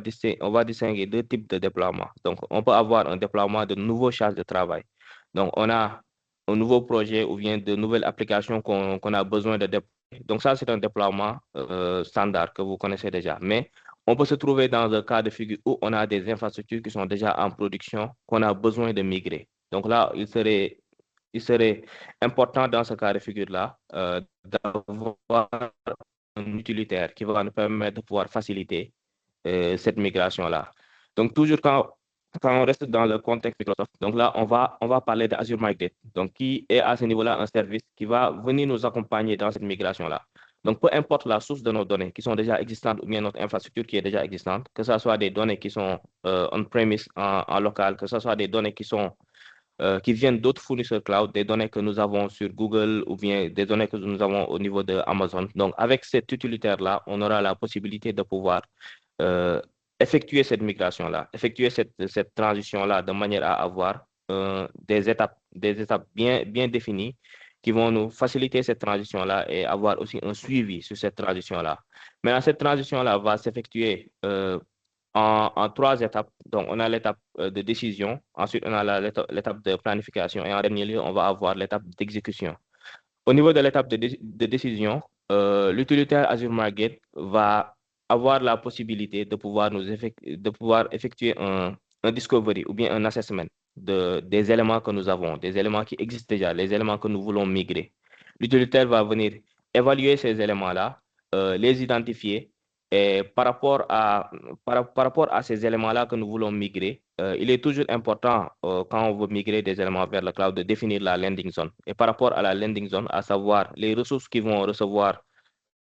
distinguer deux types de déploiement. Donc, on peut avoir un déploiement de nouveaux charges de travail. Donc, on a un nouveau projet ou bien de nouvelles applications qu'on a besoin de déployer. Donc, ça, c'est un déploiement standard que vous connaissez déjà. Mais on peut se trouver dans un cas de figure où on a des infrastructures qui sont déjà en production, qu'on a besoin de migrer. Donc là, il serait important dans ce cas de figure-là d'avoir un utilitaire qui va nous permettre de pouvoir faciliter cette migration-là. Donc, toujours quand on reste dans le contexte Microsoft, donc là, on va parler d'Azure Migrate, donc qui est à ce niveau-là un service qui va venir nous accompagner dans cette migration-là. Donc, peu importe la source de nos données qui sont déjà existantes ou bien notre infrastructure qui est déjà existante, que ce soit des données qui sont on-premise, en local, que ce soit des données qui viennent d'autres fournisseurs cloud, des données que nous avons sur Google ou bien des données que nous avons au niveau de Amazon. Donc, avec cet utilitaire-là, on aura la possibilité de pouvoir effectuer cette migration-là, effectuer cette transition-là de manière à avoir des étapes bien définies qui vont nous faciliter cette transition-là et avoir aussi un suivi sur cette transition-là. Maintenant, cette transition-là va s'effectuer en trois étapes. Donc, on a l'étape de décision, ensuite on a l'étape de planification et en dernier lieu, on va avoir l'étape d'exécution. Au niveau de l'étape de décision, l'utilitaire Azure Migrate va avoir la possibilité de pouvoir effectuer un discovery ou bien un assessment des éléments que nous avons, des éléments qui existent déjà, les éléments que nous voulons migrer. L'utilitaire va venir évaluer ces éléments-là, les identifier. Et par rapport à ces éléments-là que nous voulons migrer, il est toujours important, quand on veut migrer des éléments vers le cloud, de définir la landing zone. Et par rapport à la landing zone, à savoir les ressources qui vont recevoir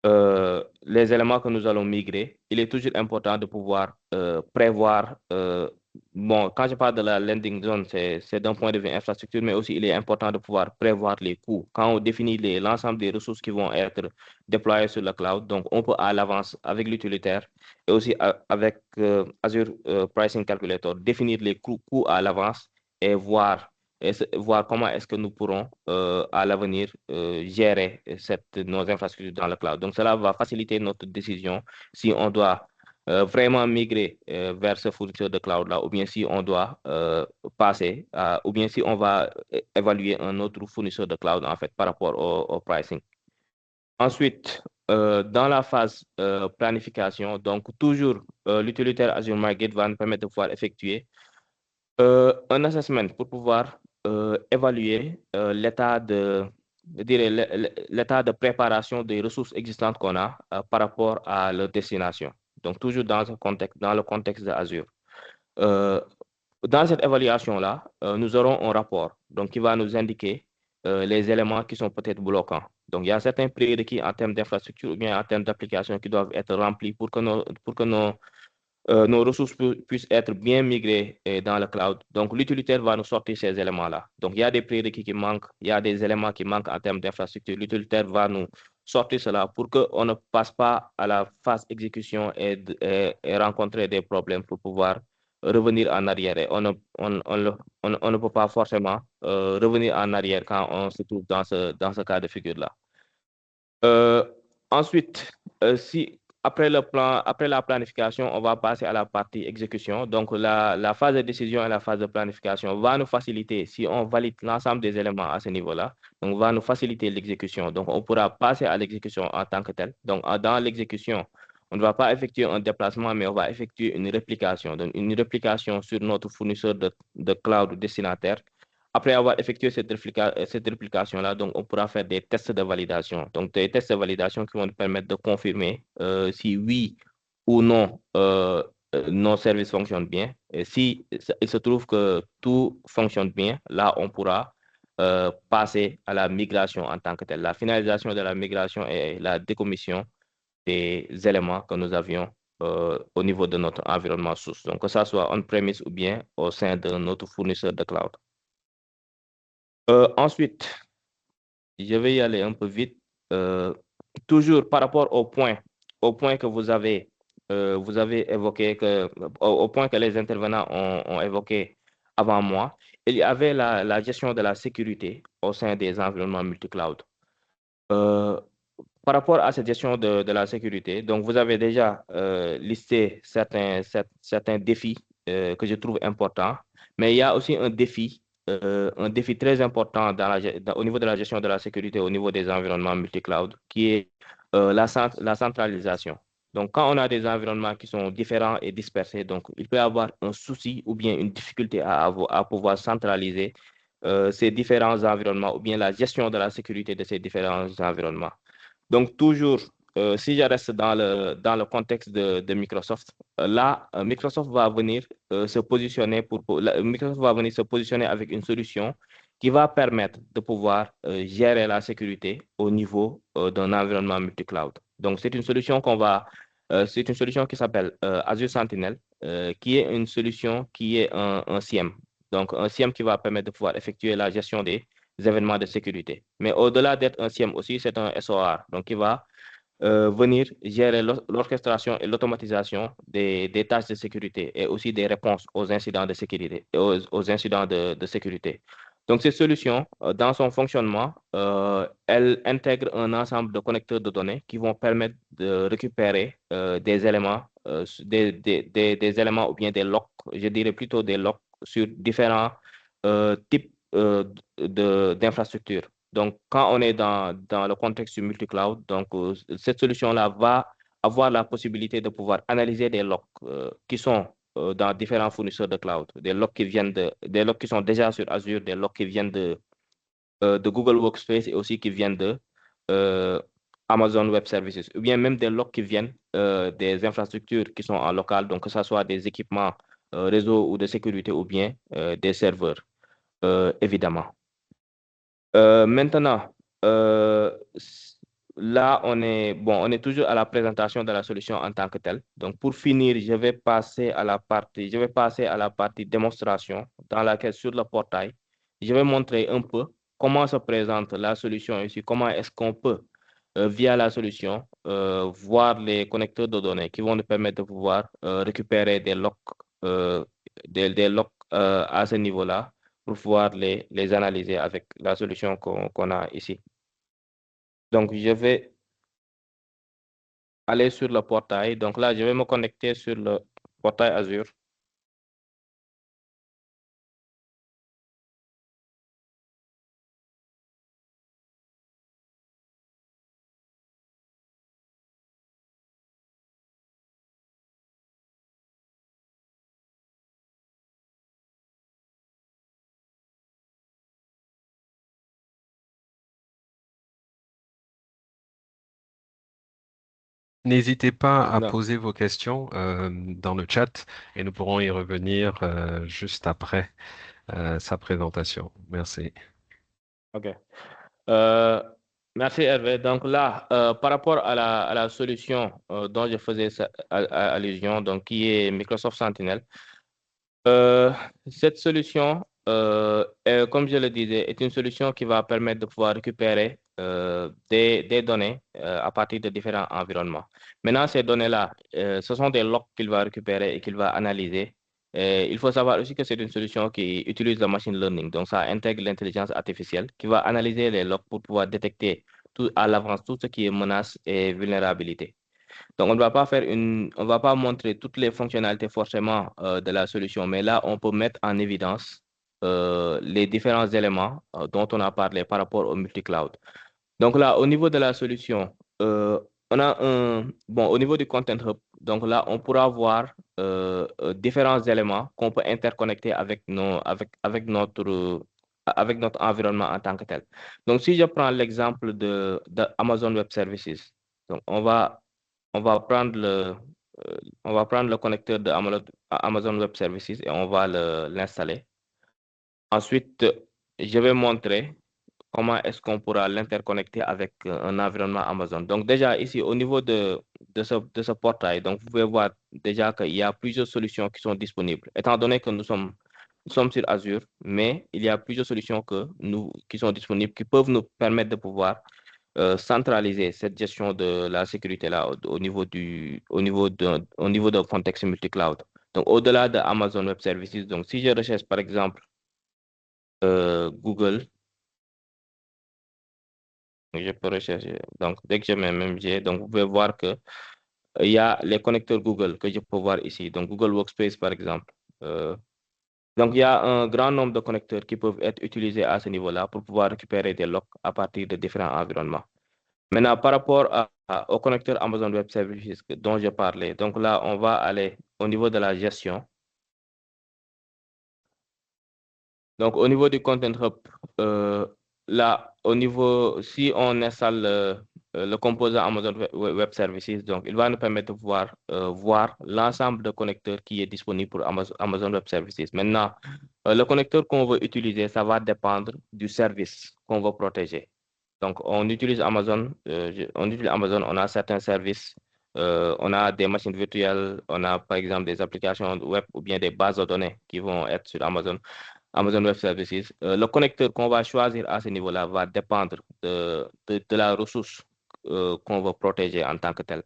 les éléments que nous allons migrer, il est toujours important de pouvoir prévoir. Bon, quand je parle de la landing zone, c'est d'un point de vue infrastructure, mais aussi il est important de pouvoir prévoir les coûts. Quand on définit l'ensemble des ressources qui vont être déployées sur le cloud, donc on peut à l'avance, avec l'utilitaire et aussi avec Azure Pricing Calculator, définir les coûts à l'avance et voir comment est-ce que nous pourrons à l'avenir gérer nos infrastructures dans le cloud. Donc, cela va faciliter notre décision si on doit vraiment migrer vers ce fournisseur de cloud-là, ou bien si on doit ou bien si on va évaluer un autre fournisseur de cloud, en fait, par rapport au pricing. Ensuite, dans la phase planification, donc toujours l'utilitaire Azure Market va nous permettre de pouvoir effectuer un assessment pour pouvoir évaluer l'état je dirais, l'état de préparation des ressources existantes qu'on a par rapport à leur destination. Donc, toujours dans le contexte de Azure. Dans cette évaluation-là, nous aurons un rapport donc, qui va nous indiquer les éléments qui sont peut-être bloquants. Donc, il y a certains prérequis en termes d'infrastructure ou bien en termes d'application qui doivent être remplis pour que nos ressources puissent être bien migrées dans le cloud. Donc, l'utilitaire va nous sortir ces éléments-là. Donc, il y a des prérequis qui manquent, il y a des éléments qui manquent en termes d'infrastructure. L'utilitaire va nous sortir cela pour qu'on ne passe pas à la phase exécution et rencontrer des problèmes pour pouvoir revenir en arrière. Et on ne peut pas forcément revenir en arrière quand on se trouve dans ce cas de figure-là. Ensuite, après la planification, on va passer à la partie exécution. Donc, la phase de décision et la phase de planification va nous faciliter, si on valide l'ensemble des éléments à ce niveau-là, donc va nous faciliter l'exécution. Donc, on pourra passer à l'exécution en tant que tel. Donc, dans l'exécution, on ne va pas effectuer un déplacement, mais on va effectuer une réplication. Donc, une réplication sur notre fournisseur de cloud destinataire. Après avoir effectué cette réplication-là, donc on pourra faire des tests de validation. Donc, des tests de validation qui vont nous permettre de confirmer si oui ou non nos services fonctionnent bien. Et si il se trouve que tout fonctionne bien, là, on pourra passer à la migration en tant que telle. La finalisation de la migration et la décommission des éléments que nous avions au niveau de notre environnement source. Donc, que ça soit on-premise ou bien au sein de notre fournisseur de cloud. Ensuite, je vais y aller un peu vite. Toujours par rapport au point que vous avez évoqué, au point que les intervenants ont évoqué avant moi, il y avait la gestion de la sécurité au sein des environnements multi-cloud. Par rapport à cette gestion de la sécurité, donc vous avez déjà listé certains défis que je trouve importants, mais il y a aussi un défi très important au niveau de la gestion de la sécurité au niveau des environnements multi-cloud, qui est la centralisation. Donc, quand on a des environnements qui sont différents et dispersés, donc il peut y avoir un souci ou bien une difficulté à pouvoir centraliser ces différents environnements ou bien la gestion de la sécurité de ces différents environnements. Donc, toujours, si je reste dans le contexte de Microsoft, là, Microsoft va venir se positionner Microsoft va venir se positionner avec une solution qui va permettre de pouvoir gérer la sécurité au niveau d'un environnement multi-cloud. Donc, c'est une solution c'est une solution qui s'appelle Azure Sentinel, qui est une solution qui est un SIEM. Donc, un SIEM qui va permettre de pouvoir effectuer la gestion des événements de sécurité. Mais au-delà d'être un SIEM aussi, c'est un SOR, donc qui va venir gérer l'orchestration et l'automatisation des tâches de sécurité et aussi des réponses aux incidents de sécurité. Aux incidents de sécurité. Donc, cette solution, dans son fonctionnement, elle intègre un ensemble de connecteurs de données qui vont permettre de récupérer des éléments, des éléments ou bien des logs, je dirais plutôt des logs sur différents types d'infrastructures. Donc, quand on est dans le contexte du multi-cloud, donc cette solution-là va avoir la possibilité de pouvoir analyser des logs qui sont dans différents fournisseurs de cloud, des logs qui sont déjà sur Azure, des logs qui viennent de Google Workspace et aussi qui viennent de Amazon Web Services, ou bien même des logs qui viennent des infrastructures qui sont en local, donc que ce soit des équipements réseau ou de sécurité ou bien des serveurs, évidemment. Maintenant, là, on est toujours à la présentation de la solution en tant que telle. Donc, pour finir, je vais passer à la partie démonstration dans laquelle, sur le portail, je vais montrer un peu comment se présente la solution ici, comment est-ce qu'on peut, via la solution, voir les connecteurs de données qui vont nous permettre de pouvoir récupérer des logs, des logs à ce niveau-là pour pouvoir les analyser avec la solution qu'on a ici. Donc, je vais aller sur le portail. Donc là, je vais me connecter sur le portail Azure. N'hésitez pas à Non. poser vos questions dans le chat et nous pourrons y revenir juste après sa présentation. Merci. OK. Merci Hervé. Donc là, par rapport à la solution dont je faisais allusion, donc qui est Microsoft Sentinel, cette solution, comme je le disais, est une solution qui va permettre de pouvoir récupérer des données à partir de différents environnements. Maintenant, ces données-là, ce sont des logs qu'il va récupérer et qu'il va analyser. Il faut savoir aussi que c'est une solution qui utilise le machine learning. Donc, ça intègre l'intelligence artificielle qui va analyser les logs pour pouvoir détecter à l'avance tout ce qui est menace et vulnérabilité. Donc, on ne va pas on va pas montrer toutes les fonctionnalités forcément de la solution, mais là, on peut mettre en évidence les différents éléments dont on a parlé par rapport au multi-cloud. Donc là, au niveau de la solution, on a au niveau du Content Hub, donc là, on pourra voir différents éléments qu'on peut interconnecter avec notre environnement en tant que tel. Donc, si je prends l'exemple de Amazon Web Services, donc on va prendre le connecteur de Amazon Web Services et on va l'installer. Ensuite, je vais montrer comment est-ce qu'on pourra l'interconnecter avec un environnement Amazon. Donc déjà ici, au niveau de ce portail, donc vous pouvez voir déjà qu'il y a plusieurs solutions qui sont disponibles. Étant donné que nous sommes sur Azure, mais il y a plusieurs solutions qui sont disponibles, qui peuvent nous permettre de pouvoir centraliser cette gestion de la sécurité là au niveau d'un contexte multi-cloud. Donc, au-delà de Amazon Web Services, donc si je recherche par exemple Google, je peux rechercher. Donc, dès que je mets MMG, donc vous pouvez voir que il y a les connecteurs Google que je peux voir ici. Donc, Google Workspace par exemple. Donc, il y a un grand nombre de connecteurs qui peuvent être utilisés à ce niveau-là pour pouvoir récupérer des logs à partir de différents environnements. Maintenant, par rapport au connecteur Amazon Web Services dont je parlais, donc là, on va aller au niveau de la gestion. Donc, au niveau du Content Hub, là, si on installe le composant Amazon Web Services, donc il va nous permettre de pouvoir voir l'ensemble de connecteurs qui est disponible pour Amazon Web Services. Maintenant, le connecteur qu'on veut utiliser, ça va dépendre du service qu'on veut protéger. Donc, on utilise Amazon, on a certains services, on a des machines virtuelles, on a par exemple des applications web ou bien des bases de données qui vont être sur Amazon Web Services. Le connecteur qu'on va choisir à ce niveau-là va dépendre de la ressource qu'on veut protéger en tant que tel.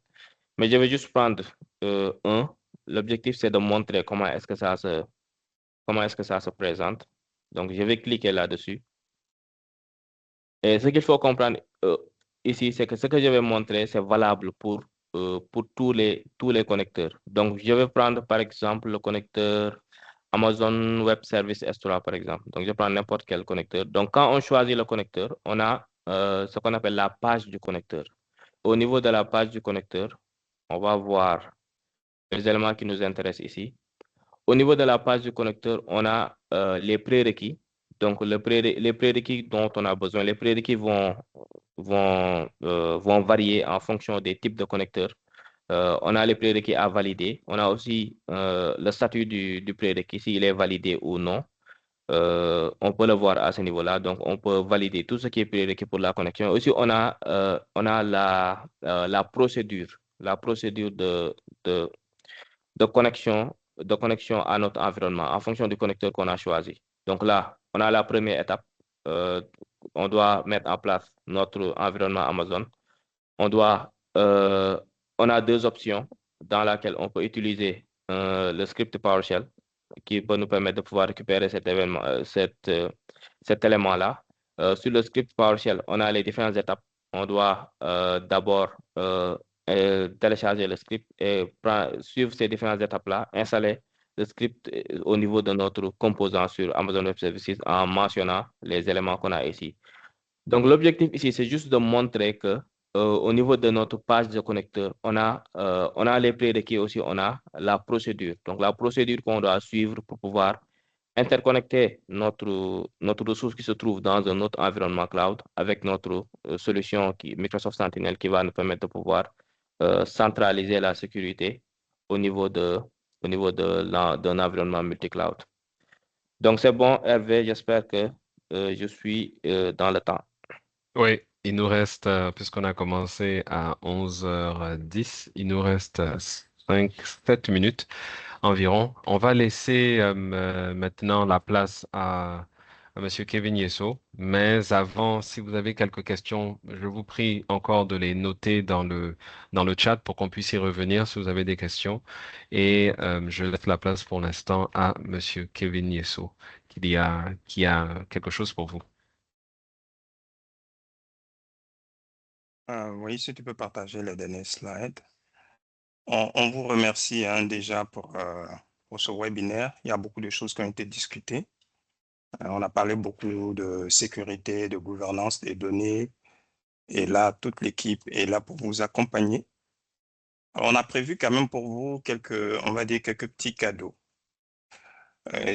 Mais je vais juste prendre un. L'objectif, c'est de montrer comment est-ce que ça se présente. Donc, je vais cliquer là-dessus. Et ce qu'il faut comprendre ici, c'est que ce que je vais montrer, c'est valable pour tous les connecteurs. Donc, je vais prendre par exemple le connecteur Amazon Web Service S3, par exemple. Donc, je prends n'importe quel connecteur. Donc, quand on choisit le connecteur, on a ce qu'on appelle la page du connecteur. Au niveau de la page du connecteur, on va voir les éléments qui nous intéressent ici. Au niveau de la page du connecteur, on a les prérequis. Donc, les prérequis dont on a besoin, les prérequis vont varier en fonction des types de connecteurs. On a les prérequis à valider. On a aussi le statut du prérequis, s'il est validé ou non. On peut le voir à ce niveau-là. Donc, on peut valider tout ce qui est prérequis pour la connexion. Aussi, on a la procédure de connexion à notre environnement en fonction du connecteur qu'on a choisi. Donc là, on a la première étape. On doit mettre en place notre environnement Amazon. On a deux options dans lesquelles on peut utiliser le script PowerShell qui peut nous permettre de pouvoir récupérer cet élément-là. Sur le script PowerShell, on a les différentes étapes. On doit d'abord télécharger le script et suivre ces différentes étapes-là, installer le script au niveau de notre composant sur Amazon Web Services en mentionnant les éléments qu'on a ici. Donc, l'objectif ici, c'est juste de montrer que au niveau de notre page de connecteur, on a les prérequis aussi, on a la procédure. Donc, la procédure qu'on doit suivre pour pouvoir interconnecter notre ressource qui se trouve dans un autre environnement cloud avec notre solution Microsoft Sentinel qui va nous permettre de pouvoir centraliser la sécurité au niveau d'un environnement multi-cloud. Donc, c'est bon, Hervé, j'espère que je suis dans le temps. Oui, il nous reste, puisqu'on a commencé à 11h10, il nous reste 7 minutes environ. On va laisser maintenant la place à Monsieur Kevin Yesso. Mais avant, si vous avez quelques questions, je vous prie encore de les noter dans le chat pour qu'on puisse y revenir si vous avez des questions. Et je laisse la place pour l'instant à Monsieur Kevin Yesso, qui a quelque chose pour vous. Oui, si tu peux partager les derniers slides. On vous remercie déjà pour ce webinaire. Il y a beaucoup de choses qui ont été discutées. On a parlé beaucoup de sécurité, de gouvernance des données. Et là, toute l'équipe est là pour vous accompagner. Alors, on a prévu quand même pour vous on va dire quelques petits cadeaux.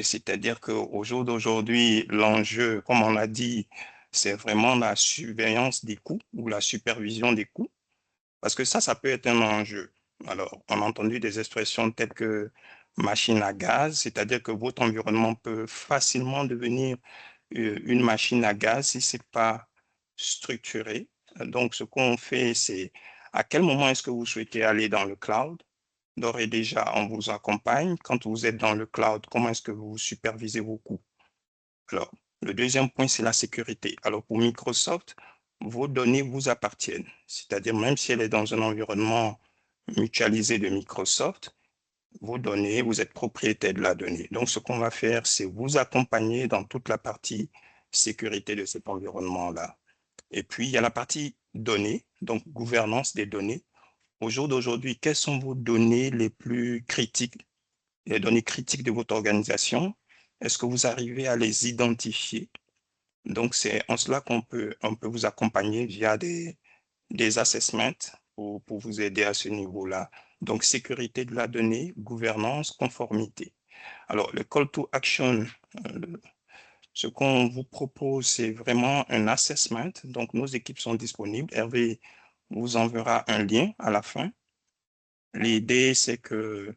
C'est-à-dire qu'au jour d'aujourd'hui, l'enjeu, comme on l'a dit, c'est vraiment la surveillance des coûts ou la supervision des coûts. Parce que ça peut être un enjeu. Alors, on a entendu des expressions telles que machine à gaz, c'est-à-dire que votre environnement peut facilement devenir une machine à gaz si ce n'est pas structuré. Donc, ce qu'on fait, c'est à quel moment est-ce que vous souhaitez aller dans le cloud? D'ores et déjà, on vous accompagne. Quand vous êtes dans le cloud, comment est-ce que vous supervisez vos coûts? Alors, le deuxième point, c'est la sécurité. Alors, pour Microsoft, vos données vous appartiennent. C'est-à-dire, même si elle est dans un environnement mutualisé de Microsoft, vos données, vous êtes propriétaire de la donnée. Donc, ce qu'on va faire, c'est vous accompagner dans toute la partie sécurité de cet environnement-là. Et puis, il y a la partie données, donc gouvernance des données. Au jour d'aujourd'hui, quelles sont vos données les plus critiques, les données critiques de votre organisation? Est-ce que vous arrivez à les identifier? Donc, c'est en cela on peut vous accompagner via des assessments pour vous aider à ce niveau-là. Donc, sécurité de la donnée, gouvernance, conformité. Alors, le call to action, ce qu'on vous propose, c'est vraiment un assessment. Donc, nos équipes sont disponibles. Hervé vous enverra un lien à la fin. L'idée, c'est que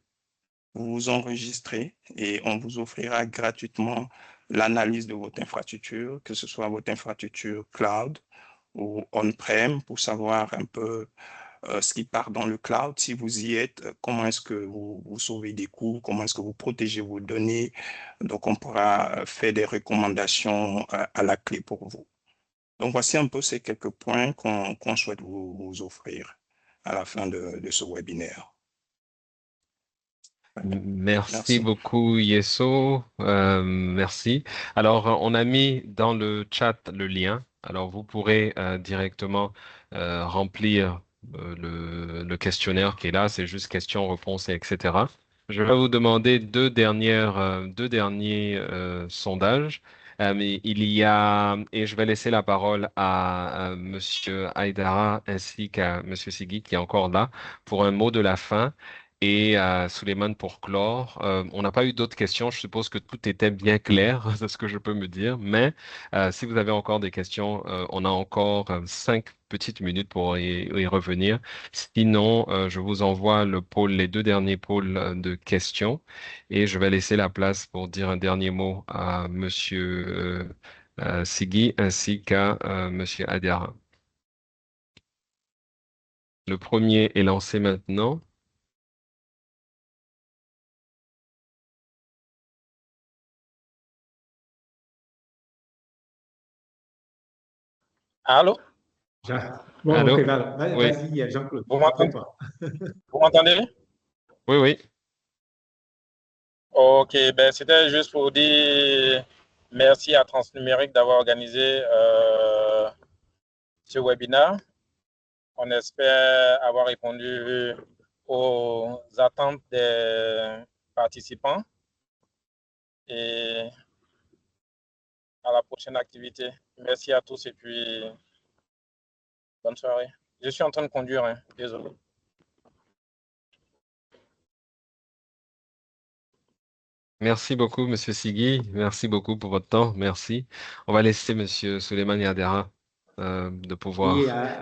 vous vous enregistrez et on vous offrira gratuitement l'analyse de votre infrastructure, que ce soit votre infrastructure cloud ou on-prem, pour savoir un peu ce qui part dans le cloud. Si vous y êtes, comment est-ce que vous sauvez des coûts, comment est-ce que vous protégez vos données. Donc, on pourra faire des recommandations à la clé pour vous. Donc, voici un peu ces quelques points qu'on souhaite vous offrir à la fin de ce webinaire. Merci beaucoup, Yesso. Merci. Alors, on a mis dans le chat le lien. Alors, vous pourrez directement remplir le questionnaire qui est là. C'est juste questions, réponses, etc. Je vais vous demander deux derniers sondages. Mais il y a, et je vais laisser la parole à Monsieur Aïdara ainsi qu'à Monsieur Sigui qui est encore là pour un mot de la fin. Et Souleymane pour clore. On n'a pas eu d'autres questions. Je suppose que tout était bien clair de ce que je peux me dire. Mais si vous avez encore des questions, on a encore 5 petites minutes pour y revenir. Sinon, je vous envoie les deux derniers pôles de questions et je vais laisser la place pour dire un dernier mot à Monsieur Sigui ainsi qu'à Monsieur Adiara. Le premier est lancé maintenant. Allô? Bon, Allô? ok, Oui. vas-y, Jean-Claude. Vous m'entendez? Oui, oui. Ok, ben c'était juste pour dire merci à Transnumérique d'avoir organisé ce webinaire. On espère avoir répondu aux attentes des participants et à la prochaine activité. Merci à tous et puis bonne soirée. Je suis en train de conduire, hein. Désolé. Merci beaucoup, Monsieur Sigui. Merci beaucoup pour votre temps. Merci. On va laisser Monsieur Souleymane Yadera de pouvoir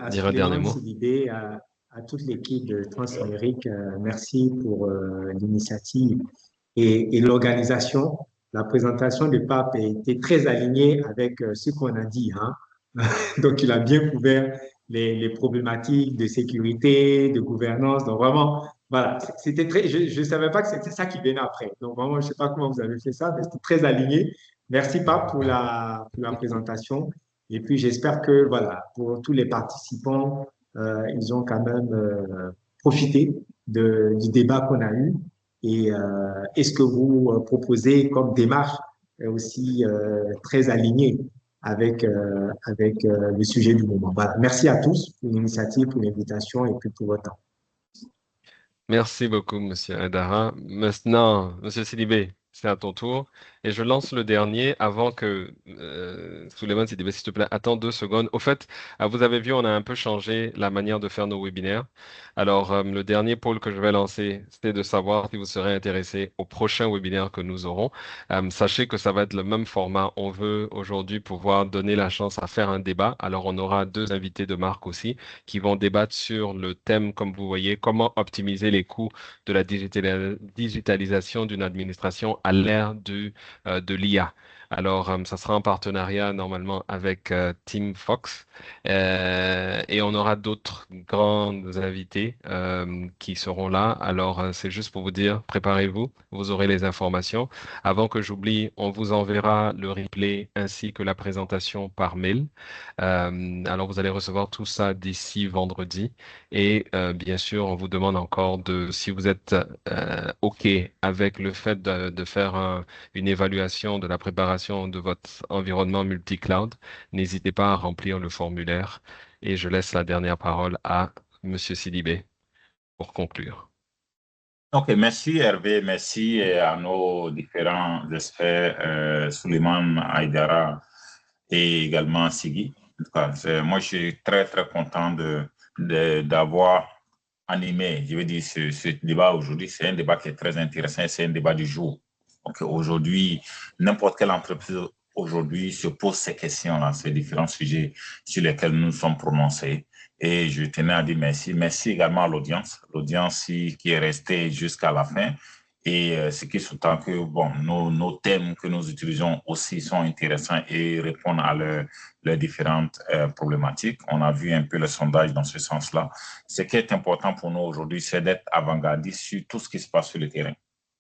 dire un dernier mot. Sidibé, à à toute l'équipe de Transnumérique. Merci pour l'initiative et l'organisation. La présentation du pape a été très alignée avec ce qu'on a dit, hein. Donc, il a bien couvert les problématiques de sécurité, de gouvernance. Donc, vraiment, voilà, c'était très. Je ne savais pas que c'était ça qui venait après. Donc, vraiment, je ne sais pas comment vous avez fait ça, mais c'était très aligné. Merci, Pape, pour la présentation. Et puis, j'espère que, voilà, pour tous les participants, ils ont quand même profité du débat qu'on a eu. Et ce que vous proposez comme démarche est aussi très aligné avec le sujet du moment. Voilà. Merci à tous pour l'initiative, pour l'invitation et puis pour votre temps. Merci beaucoup, Monsieur Adara. Maintenant, Monsieur Sidibé, c'est à ton tour. Et je lance le dernier avant que Souleymane Sidibé, s'il te plaît, attends 2 secondes. Au fait, vous avez vu, on a un peu changé la manière de faire nos webinaires. Alors, le dernier pôle que je vais lancer, c'est de savoir si vous serez intéressé au prochain webinaire que nous aurons. Sachez que ça va être le même format. On veut aujourd'hui pouvoir donner la chance à faire un débat. Alors, on aura 2 invités de marque aussi qui vont débattre sur le thème, comme vous voyez, comment optimiser les coûts de la digitalisation d'une administration à l'ère de l'IA. Alors, ça sera en partenariat normalement avec Team Fox et on aura d'autres grands invités qui seront là. Alors, c'est juste pour vous dire, préparez-vous, vous aurez les informations. Avant que j'oublie, on vous enverra le replay ainsi que la présentation par mail. Alors, vous allez recevoir tout ça d'ici vendredi. Et bien sûr, on vous demande encore si vous êtes OK avec le fait de faire une évaluation de la préparation de votre environnement multi-cloud, n'hésitez pas à remplir le formulaire. Et je laisse la dernière parole à Monsieur Sidibé pour conclure. Ok, merci Hervé, merci à nos différents experts, Souleymane Aïdara et également Sigui. En tout cas, moi, je suis très, très content d'avoir animé, je veux dire, ce débat aujourd'hui. C'est un débat qui est très intéressant, c'est un débat du jour. Donc aujourd'hui, n'importe quelle entreprise aujourd'hui se pose ces questions-là, ces différents sujets sur lesquels nous nous sommes prononcés. Et je tenais à dire merci. Merci également à l'audience qui est restée jusqu'à la fin. Et ce qui sous-tend que bon, nos thèmes que nous utilisons aussi sont intéressants et répondent à leurs différentes problématiques. On a vu un peu le sondage dans ce sens-là. Ce qui est important pour nous aujourd'hui, c'est d'être avant-gardiste sur tout ce qui se passe sur le terrain.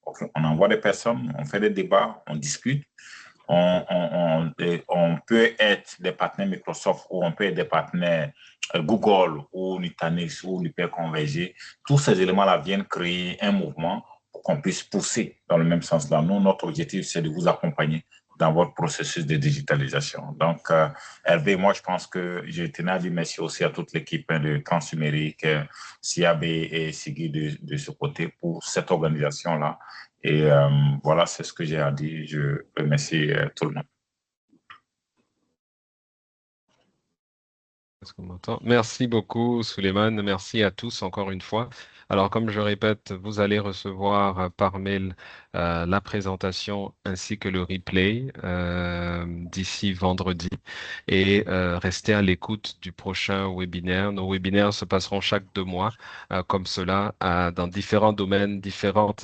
Okay. On envoie des personnes, on fait des débats, on discute. On peut être des partenaires Microsoft ou on peut être des partenaires Google ou Nutanix ou l'hyperconvergé. Tous ces éléments-là viennent créer un mouvement pour qu'on puisse pousser dans le même sens-là. Nous, notre objectif, c'est de vous accompagner dans votre processus de digitalisation. Donc, Hervé, moi, je pense que je tenais à dire merci aussi à toute l'équipe de Transnumérique, Siab et Sigui de ce côté pour cette organisation-là. Et voilà, c'est ce que j'ai à dire. Je remercie tout le monde. Est-ce qu'on m'entend? Merci beaucoup, Souleymane. Merci à tous encore une fois. Alors, comme je répète, vous allez recevoir par mail la présentation ainsi que le replay d'ici vendredi et restez à l'écoute du prochain webinaire. Nos webinaires se passeront chaque 2 mois comme cela dans différents domaines, différents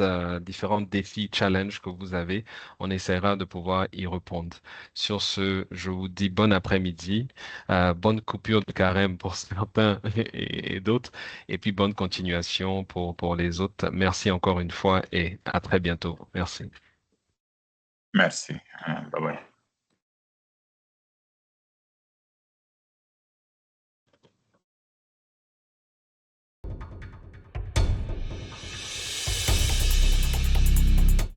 défis, challenges que vous avez. On essaiera de pouvoir y répondre. Sur ce, je vous dis bon après-midi, bonne coupure de carême pour certains et d'autres, et puis bonne continuation pour les autres. Merci encore une fois et à très bientôt. Merci. Merci. Bye bye.